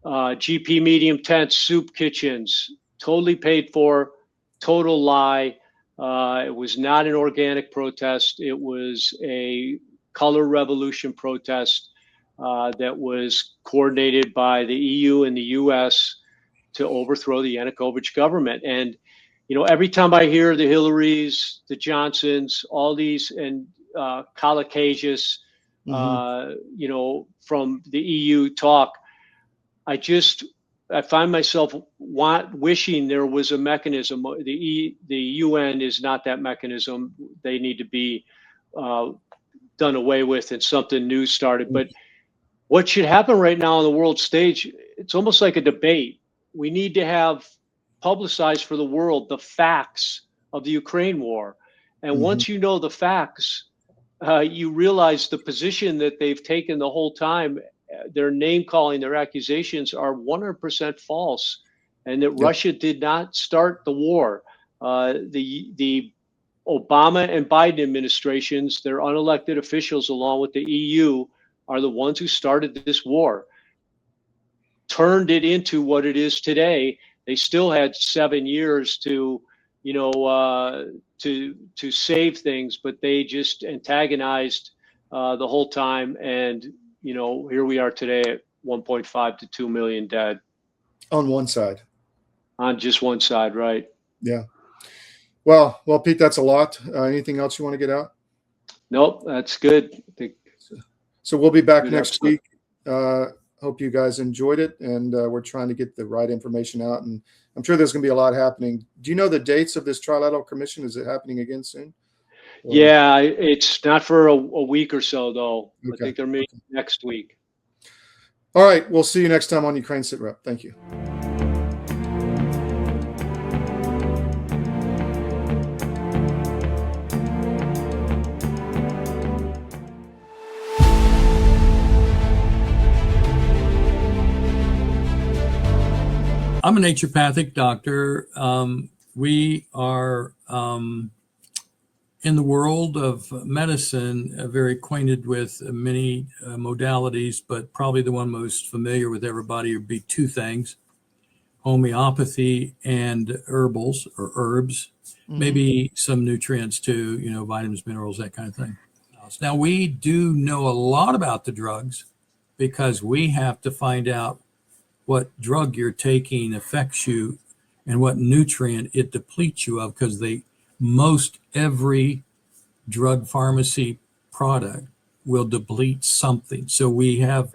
GP medium tents, soup kitchens, totally paid for, total lie. It was not an organic protest. It was a color revolution protest. That was coordinated by the EU and the US to overthrow the Yanukovych government. And, every time I hear the Hillarys, the Johnsons, all these, and Kalakajis, from the EU talk, I find myself wishing there was a mechanism. The UN is not that mechanism. They need to be done away with and something new started. But what should happen right now on the world stage, it's almost like a debate. We need to have publicized for the world the facts of the Ukraine war. And once you know the facts, you realize the position that they've taken the whole time, their name calling, their accusations are 100% false, and that Russia did not start the war. The Obama and Biden administrations, their unelected officials, along with the EU, are the ones who started this war, turned it into what it is today. They still had 7 years to, to save things, but they just antagonized the whole time. And, here we are today at 1.5 to 2 million dead. On one side. On just one side, right? Yeah. Well, Pete, that's a lot. Anything else you want to get out? Nope, that's good. So we'll be back next week. Hope you guys enjoyed it, and we're trying to get the right information out, and I'm sure there's going to be a lot happening. Do you know the dates of this trilateral commission? Is it happening again soon? Or? Yeah, it's not for a week or so, though. Okay. I think they're meeting next week. All right, we'll see you next time on Ukraine SitRep. Thank you. I'm a naturopathic doctor. We are in the world of medicine, very acquainted with many modalities, but probably the one most familiar with everybody would be two things: homeopathy and herbals or herbs, maybe some nutrients too, vitamins, minerals, that kind of thing. Now, we do know a lot about the drugs because we have to find out what drug you're taking affects you and what nutrient it depletes you of, because most every drug pharmacy product will deplete something. So we have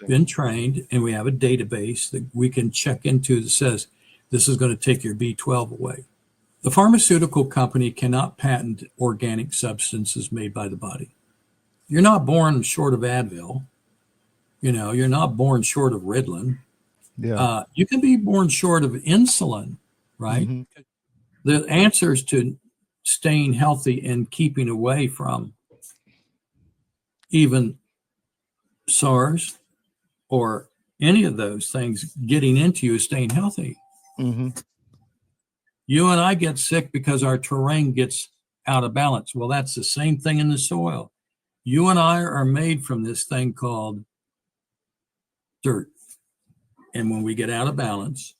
been trained and we have a database that we can check into that says this is going to take your B12 away. The pharmaceutical company cannot patent organic substances made by the body. You're not born short of Advil. You're not born short of Ritalin. Yeah. You can be born short of insulin, right? The answers to staying healthy and keeping away from even SARS or any of those things getting into you is staying healthy. You and I get sick because our terrain gets out of balance. Well, that's the same thing in the soil. You and I are made from this thing called dirt. And when we get out of balance,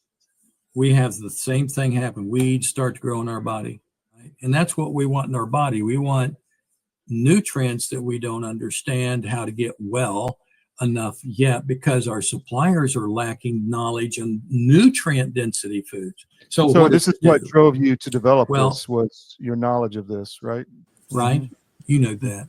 we have the same thing happen. Weeds start to grow in our body. Right? And that's what we want in our body. We want nutrients that we don't understand how to get well enough yet because our suppliers are lacking knowledge on nutrient density foods. So this is what drove you to develop this, was your knowledge of this, right? Right. You know that.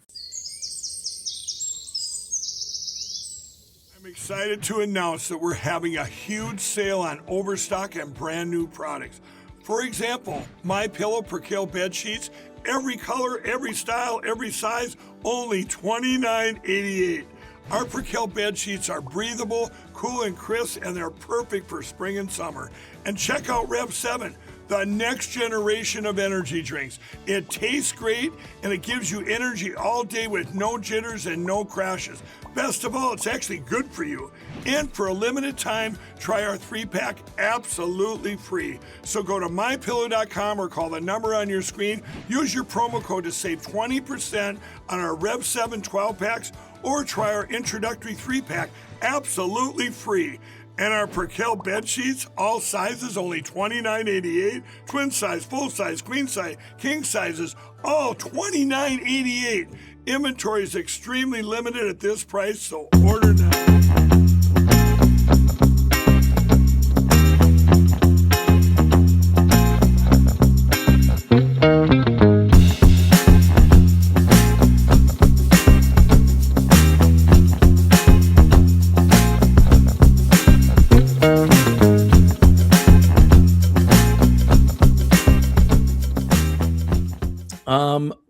I'm excited to announce that we're having a huge sale on overstock and brand new products. For example, My Pillow Percale bed sheets, every color, every style, every size, only $29.88. Our Percale bed sheets are breathable, cool and crisp, and they're perfect for spring and summer. And check out Rev 7, the next generation of energy drinks. It tastes great, and it gives you energy all day with no jitters and no crashes. Best of all, it's actually good for you. And for a limited time, try our 3-pack absolutely free. So go to mypillow.com or call the number on your screen. Use your promo code to save 20% on our Rev 7 12-packs, or try our introductory 3-pack absolutely free. And our Percale bed sheets, all sizes, only $29.88. Twin size, full size, queen size, king sizes, all $29.88. Inventory is extremely limited at this price, so order now.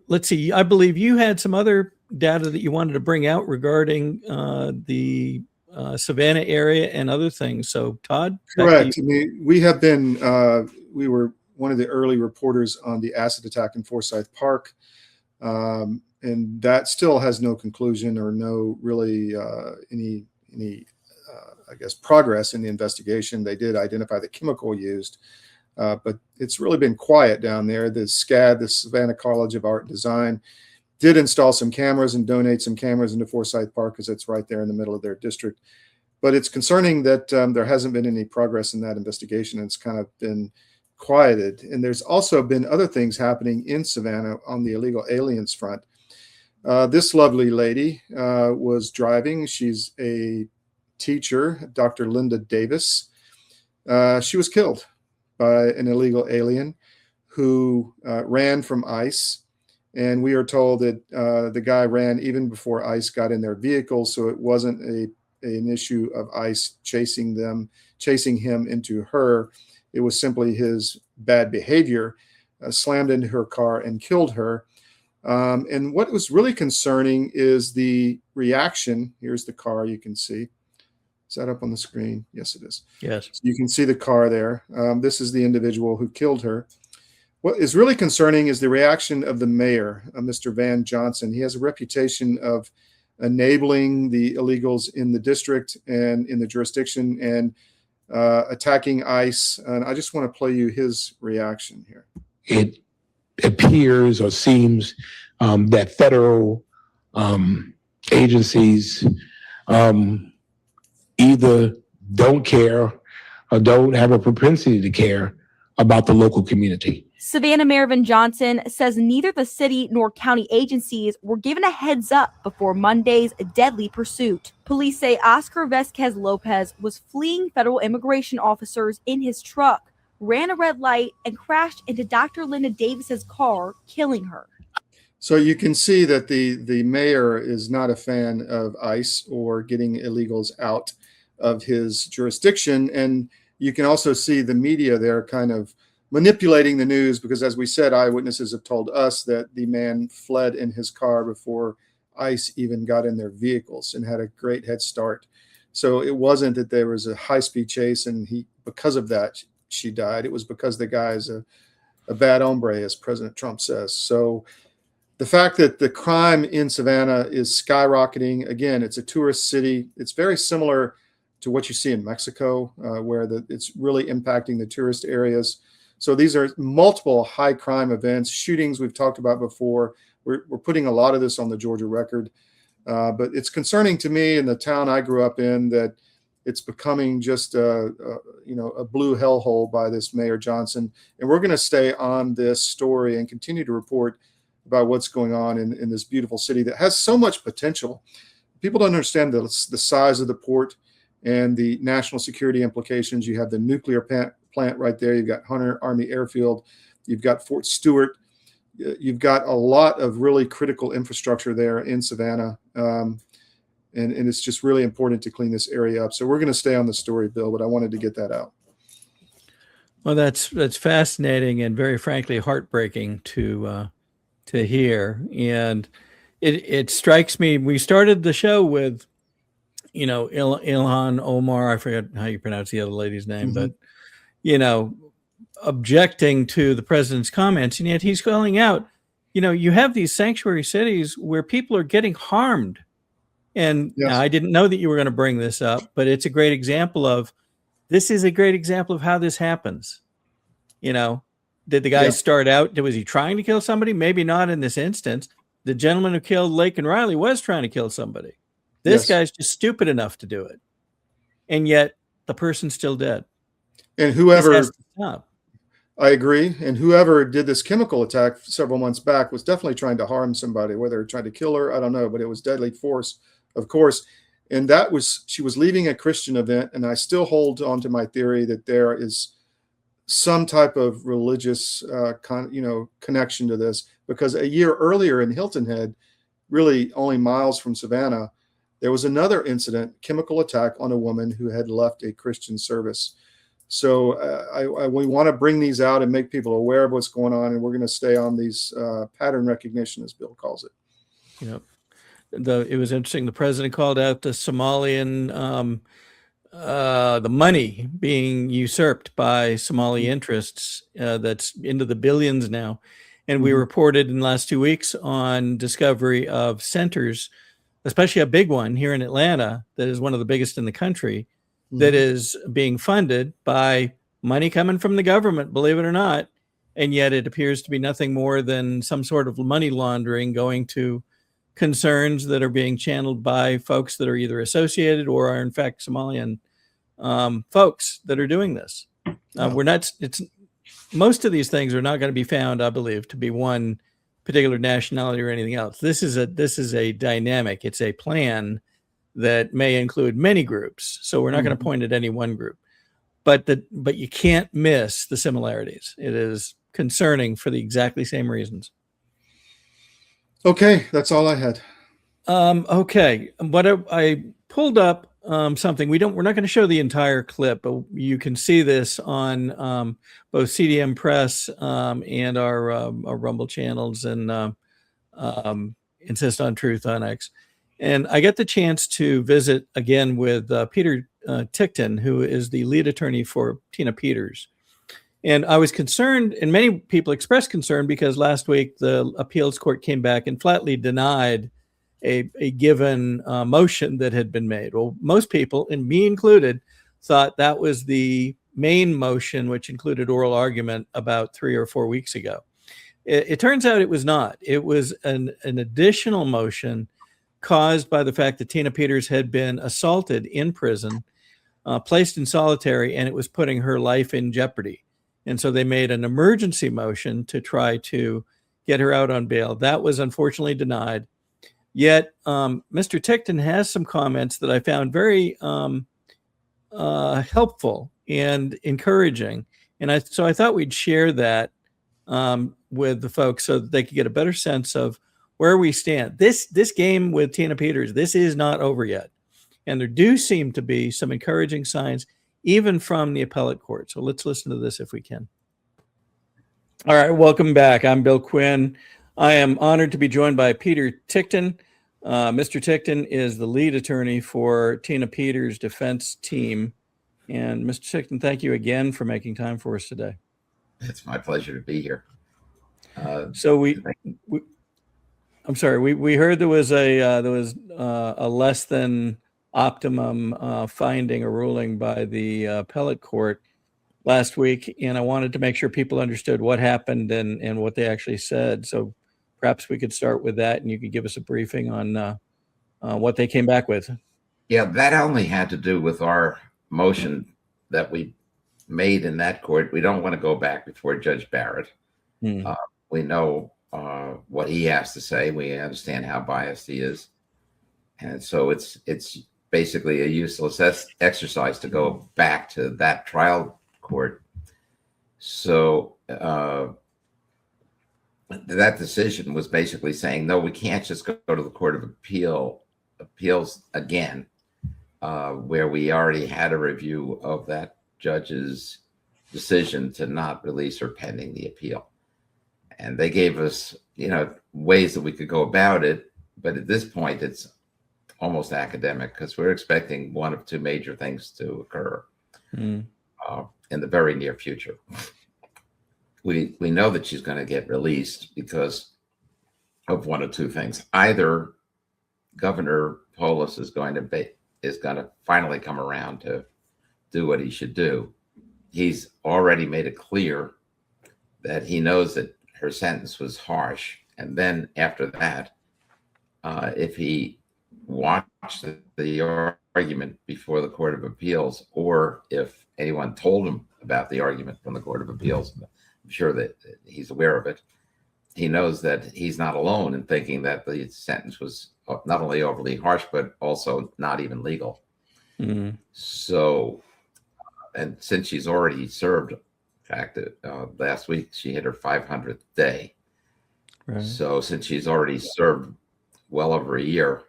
Let's see. I believe you had some other data that you wanted to bring out regarding the Savannah area and other things. So, Todd? Correct. I mean, we have been, we were one of the early reporters on the acid attack in Forsyth Park. And that still has no conclusion or no really any I guess, progress in the investigation. They did identify the chemical used. But it's really been quiet down there. The SCAD, the Savannah College of Art and Design, did install some cameras and donate some cameras into Forsyth Park because it's right there in the middle of their district. But it's concerning that there hasn't been any progress in that investigation. It's kind of been quieted. And there's also been other things happening in Savannah on the illegal aliens front. This lovely lady was driving. She's a teacher, Dr. Linda Davis. She was killed by an illegal alien who ran from ICE. And we are told that the guy ran even before ICE got in their vehicle. So it wasn't an issue of ICE chasing him into her. It was simply his bad behavior, slammed into her car and killed her. And what was really concerning is the reaction. Here's the car you can see. Is that up on the screen? Yes, it is. Yes. So you can see the car there. This is the individual who killed her. What is really concerning is the reaction of the mayor, Mr. Van Johnson. He has a reputation of enabling the illegals in the district and in the jurisdiction and attacking ICE. And I just want to play you his reaction here. It appears or seems that federal agencies either don't care or don't have a propensity to care about the local community. Savannah Mayor Vin Johnson says neither the city nor county agencies were given a heads up before Monday's deadly pursuit. Police say Oscar Vasquez Lopez was fleeing federal immigration officers in his truck, ran a red light, and crashed into Dr. Linda Davis's car, killing her. So you can see that the mayor is not a fan of ICE or getting illegals out of his jurisdiction. And you can also see the media there kind of manipulating the news because, as we said, eyewitnesses have told us that the man fled in his car before ICE even got in their vehicles and had a great head start. So it wasn't that there was a high-speed chase and because of that, she died. It was because the guy is a bad hombre, as President Trump says. So the fact that the crime in Savannah is skyrocketing, again, it's a tourist city. It's very similar to what you see in Mexico, where it's really impacting the tourist areas. So these are multiple high crime events, shootings we've talked about before. We're putting a lot of this on the Georgia Record. But it's concerning to me in the town I grew up in that it's becoming just a blue hellhole by this Mayor Johnson. And we're going to stay on this story and continue to report about what's going on in this beautiful city that has so much potential. People don't understand the size of the port and the national security implications. You have the nuclear plant right there. You've got Hunter Army Airfield. You've got Fort Stewart. You've got a lot of really critical infrastructure there in Savannah. And it's just really important to clean this area up. So we're going to stay on the story, Bill, but I wanted to get that out. Well, that's fascinating and very frankly heartbreaking to hear. And it strikes me, we started the show with, Ilhan Omar, I forget how you pronounce the other lady's name, but, objecting to the president's comments. And yet he's calling out, you have these sanctuary cities where people are getting harmed. And yes. I didn't know that you were going to bring this up, but it's a great example of how this happens. Did the guy start out, was he trying to kill somebody? Maybe not in this instance. The gentleman who killed Lake and Riley was trying to kill somebody. This guy's just stupid enough to do it. And yet the person's still dead. And whoever, this has to stop. I agree. And whoever did this chemical attack several months back was definitely trying to harm somebody, whether trying to kill her, I don't know, but it was deadly force, of course. And she was leaving a Christian event. And I still hold on to my theory that there is some type of religious, connection to this, because a year earlier in Hilton Head, really only miles from Savannah, there was another incident, chemical attack on a woman who had left a Christian service. So we want to bring these out and make people aware of what's going on, and we're going to stay on these pattern recognition, as Bill calls it. It was interesting. The president called out the Somalian, the money being usurped by Somali interests that's into the billions now. And we reported in the last 2 weeks on discovery of centers, especially a big one here in Atlanta that is one of the biggest in the country, that is being funded by money coming from the government, believe it or not. And yet it appears to be nothing more than some sort of money laundering going to concerns that are being channeled by folks that are either associated or are in fact Somalian folks that are doing this. Most of these things are not going to be found, I believe, to be one particular nationality or anything else. This is a dynamic. It's a plan that may include many groups. So we're not going to point at any one group, but you can't miss the similarities. It is concerning for the exactly same reasons. Okay, that's all I had. Okay, but I pulled up something. We're not going to show the entire clip, but you can see this on both CDM Press and our Rumble channels and Insist on Truth on X. And I get the chance to visit again with Peter Tickton, who is the lead attorney for Tina Peters. And I was concerned, and many people expressed concern, because last week the appeals court came back and flatly denied a given motion that had been made. Well, most people, and me included, thought that was the main motion, which included oral argument about 3 or 4 weeks ago. It turns out it was not. It was an additional motion caused by the fact that Tina Peters had been assaulted in prison, placed in solitary, and it was putting her life in jeopardy. And so they made an emergency motion to try to get her out on bail. That was unfortunately denied. Yet Mr. Tickton has some comments that I found very helpful and encouraging. And so I thought we'd share that with the folks so that they could get a better sense of where we stand. This game with Tina Peters, this is not over yet. And there do seem to be some encouraging signs, even from the appellate court. So let's listen to this if we can. All right, welcome back. I'm Bill Quinn. I am honored to be joined by Peter Tickton. Mr. Tickton is the lead attorney for Tina Peters' defense team. And Mr. Tickton, thank you again for making time for us today. It's my pleasure to be here. So we I'm sorry, we heard there was a less than optimum finding or ruling by the appellate court last week, and I wanted to make sure people understood what happened and what they actually said. So perhaps we could start with that, and you could give us a briefing on what they came back with. Yeah, that only had to do with our motion that we made in that court. We don't want to go back before Judge Barrett. We know what he has to say. We understand how biased he is. And so it's basically a useless exercise to go back to that trial court. So that decision was basically saying, no, we can't just go to the Court of Appeals again, where we already had a review of that judge's decision to not release her pending the appeal. And they gave us, ways that we could go about it. But at this point, it's almost academic because we're expecting one of two major things to occur in the very near future. We know that she's going to get released because of one of two things. Either Governor Polis is going to finally come around to do what he should do. He's already made it clear that he knows that her sentence was harsh. And then after that, if he watched the argument before the Court of Appeals, or if anyone told him about the argument from the Court of Appeals, I'm sure that he's aware of it, he knows that he's not alone in thinking that the sentence was not only overly harsh, but also not even legal. So, and since she's already served, in fact, last week she hit her 500th day. Right. So since she's already served well over a year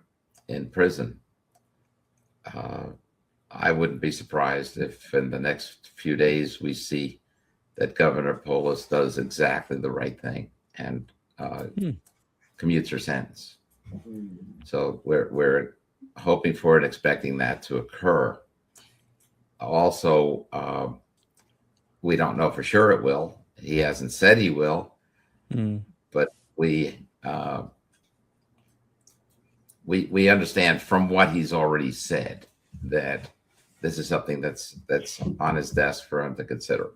in prison, I wouldn't be surprised if in the next few days we see that Governor Polis does exactly the right thing and commutes her sentence. So we're hoping for and expecting that to occur. Also, we don't know for sure it will. He hasn't said he will, but we understand from what he's already said that this is something that's on his desk for him to consider.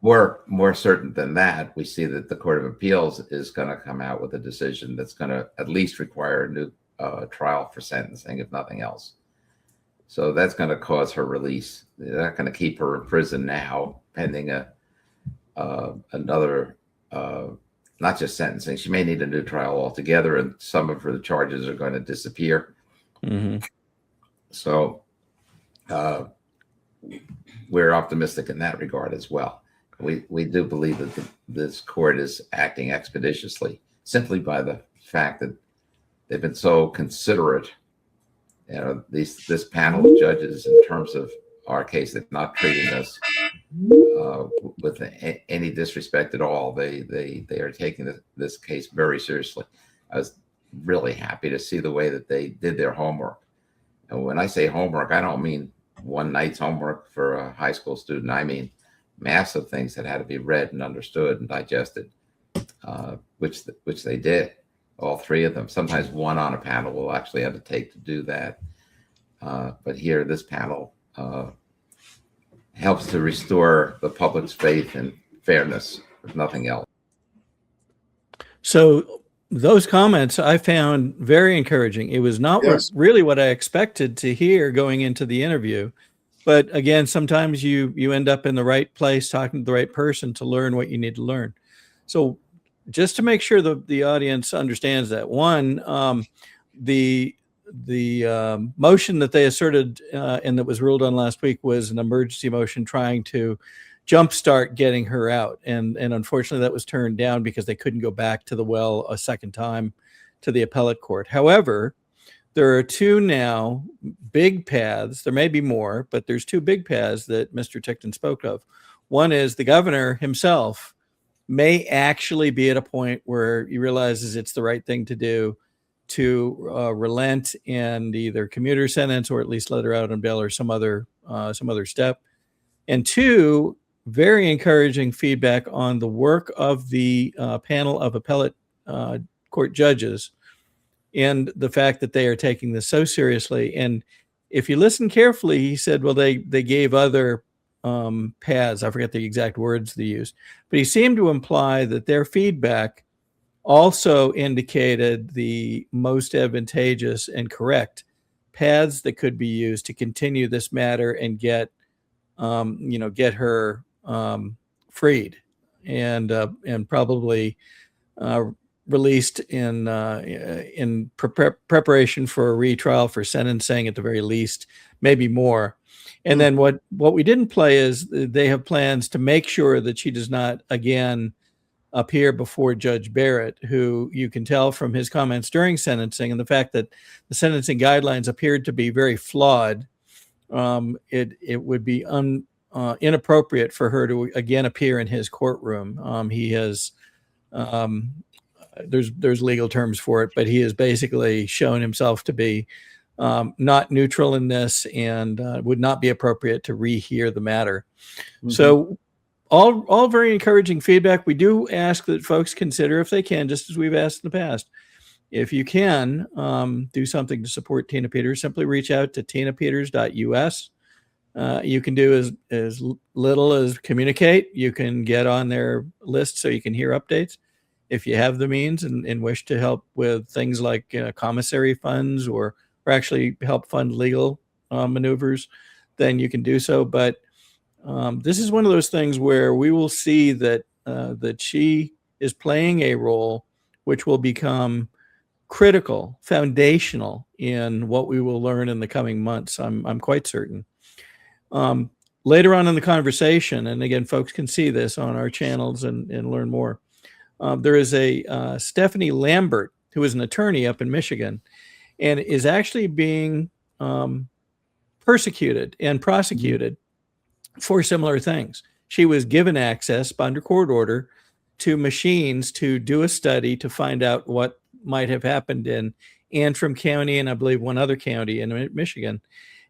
More certain than that, we see that the Court of Appeals is going to come out with a decision that's going to at least require a new trial for sentencing, if nothing else. So that's going to cause her release. They're not going to keep her in prison now, pending another, not just sentencing. She may need a new trial altogether, and some of her charges are going to disappear. So we're optimistic in that regard as well. We do believe that this court is acting expeditiously simply by the fact that they've been so considerate. This panel of judges, in terms of our case, they're not treating us with any disrespect at all. They are taking this case very seriously. I was really happy to see the way that they did their homework. And when I say homework, I don't mean one night's homework for a high school student. I mean massive things that had to be read and understood and digested, which they did, all three of them. Sometimes one on a panel will actually undertake to do that. But here, this panel helps to restore the public's faith and fairness if nothing else. So those comments I found very encouraging. It was not really what I expected to hear going into the interview. But again, sometimes you end up in the right place talking to the right person to learn what you need to learn. So just to make sure the audience understands that, one, the motion that they asserted and that was ruled on last week was an emergency motion trying to jumpstart getting her out. And unfortunately, that was turned down because they couldn't go back to the well a second time to the appellate court. However, there are two now big paths. There may be more, but there's two big paths that Mr. Tickton spoke of. One is the governor himself may actually be at a point where he realizes it's the right thing to do to relent and either commute her sentence or at least let her out on bail or some other step. And two, very encouraging feedback on the work of the panel of appellate court judges and the fact that they are taking this so seriously. And if you listen carefully, he said, well, they gave other paths. I forget the exact words they used, but he seemed to imply that their feedback also indicated the most advantageous and correct paths that could be used to continue this matter and get her freed and probably released in preparation for a retrial, for sentencing at the very least, maybe more. And then what we didn't play is they have plans to make sure that she does not again appear before Judge Barrett, who you can tell from his comments during sentencing and the fact that the sentencing guidelines appeared to be very flawed. It would be inappropriate for her to again appear in his courtroom. He has there's legal terms for it, but he has basically shown himself to be not neutral in this and would not be appropriate to rehear the matter. Mm-hmm. So all very encouraging feedback. We do ask that folks consider, if they can, just as we've asked in the past, if you can do something to support Tina Peters, simply reach out to tinapeters.us. You can do as little as communicate. You can get on their list so you can hear updates. If you have the means and wish to help with things like commissary funds or actually help fund legal maneuvers, then you can do so. But this is one of those things where we will see that she is playing a role which will become critical, foundational in what we will learn in the coming months. I'm quite certain. Later on in the conversation, and again, folks can see this on our channels and learn more. There is a Stephanie Lambert, who is an attorney up in Michigan and is actually being persecuted and prosecuted for similar things. She was given access under court order to machines to do a study to find out what might have happened in Antrim County and I believe one other county in Michigan.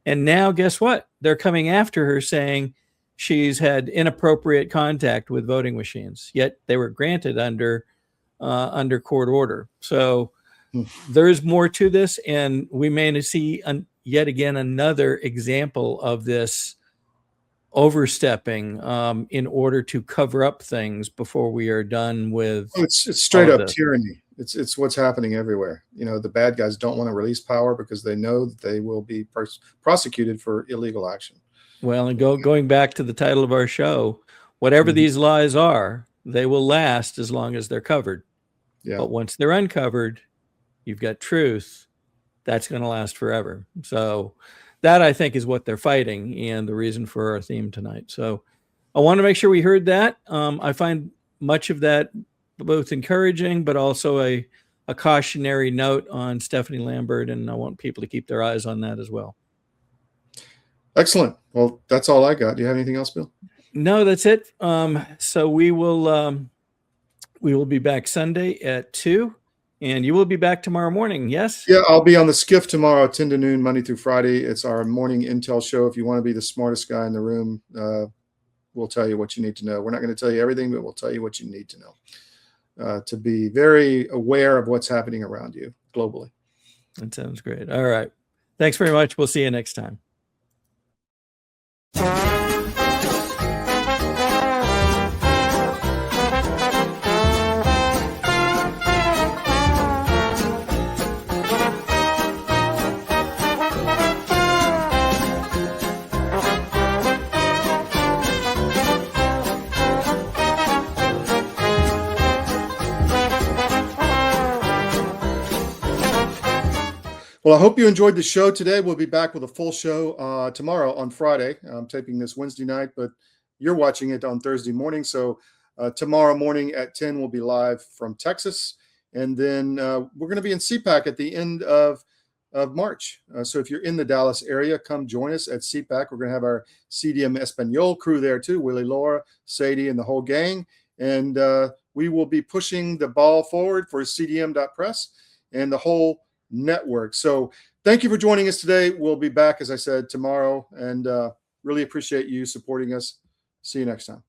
And now guess what? They're coming after her saying she's had inappropriate contact with voting machines, yet they were granted under court order. So there is more to this, and we may see yet again another example of this overstepping in order to cover up things before we are done with. It's straight up tyranny. It's what's happening everywhere. You know, the bad guys don't want to release power because they know that they will be prosecuted for illegal action. Well, and going back to the title of our show, whatever these lies are, they will last as long as they're covered. Yeah. But once they're uncovered, you've got truth. That's going to last forever. So that, I think, is what they're fighting and the reason for our theme tonight. So I want to make sure we heard that. I find much of that both encouraging, but also a cautionary note on Stephanie Lambert, and I want people to keep their eyes on that as well. Excellent. Well, that's all I got. Do you have anything else, Bill? No, that's it. So we will be back Sunday at 2, and you will be back tomorrow morning. Yes. Yeah, I'll be on the SCIF tomorrow, 10 to noon, Monday through Friday. It's our morning intel show. If you want to be the smartest guy in the room, we'll tell you what you need to know. We're not going to tell you everything, but we'll tell you what you need to know to be very aware of what's happening around you globally. That sounds great. All right. Thanks very much. We'll see you next time. Well, I hope you enjoyed the show today. We'll be back with a full show tomorrow on Friday. I'm taping this Wednesday night, but you're watching it on Thursday morning. So tomorrow morning at 10, we'll be live from Texas. And then we're going to be in CPAC at the end of March. So if you're in the Dallas area, come join us at CPAC. We're going to have our CDM Espanol crew there too, Willie, Laura, Sadie, and the whole gang. And we will be pushing the ball forward for CDM.press and the whole network. So thank you for joining us today. We'll be back, as I said, tomorrow, and really appreciate you supporting us. See you next time.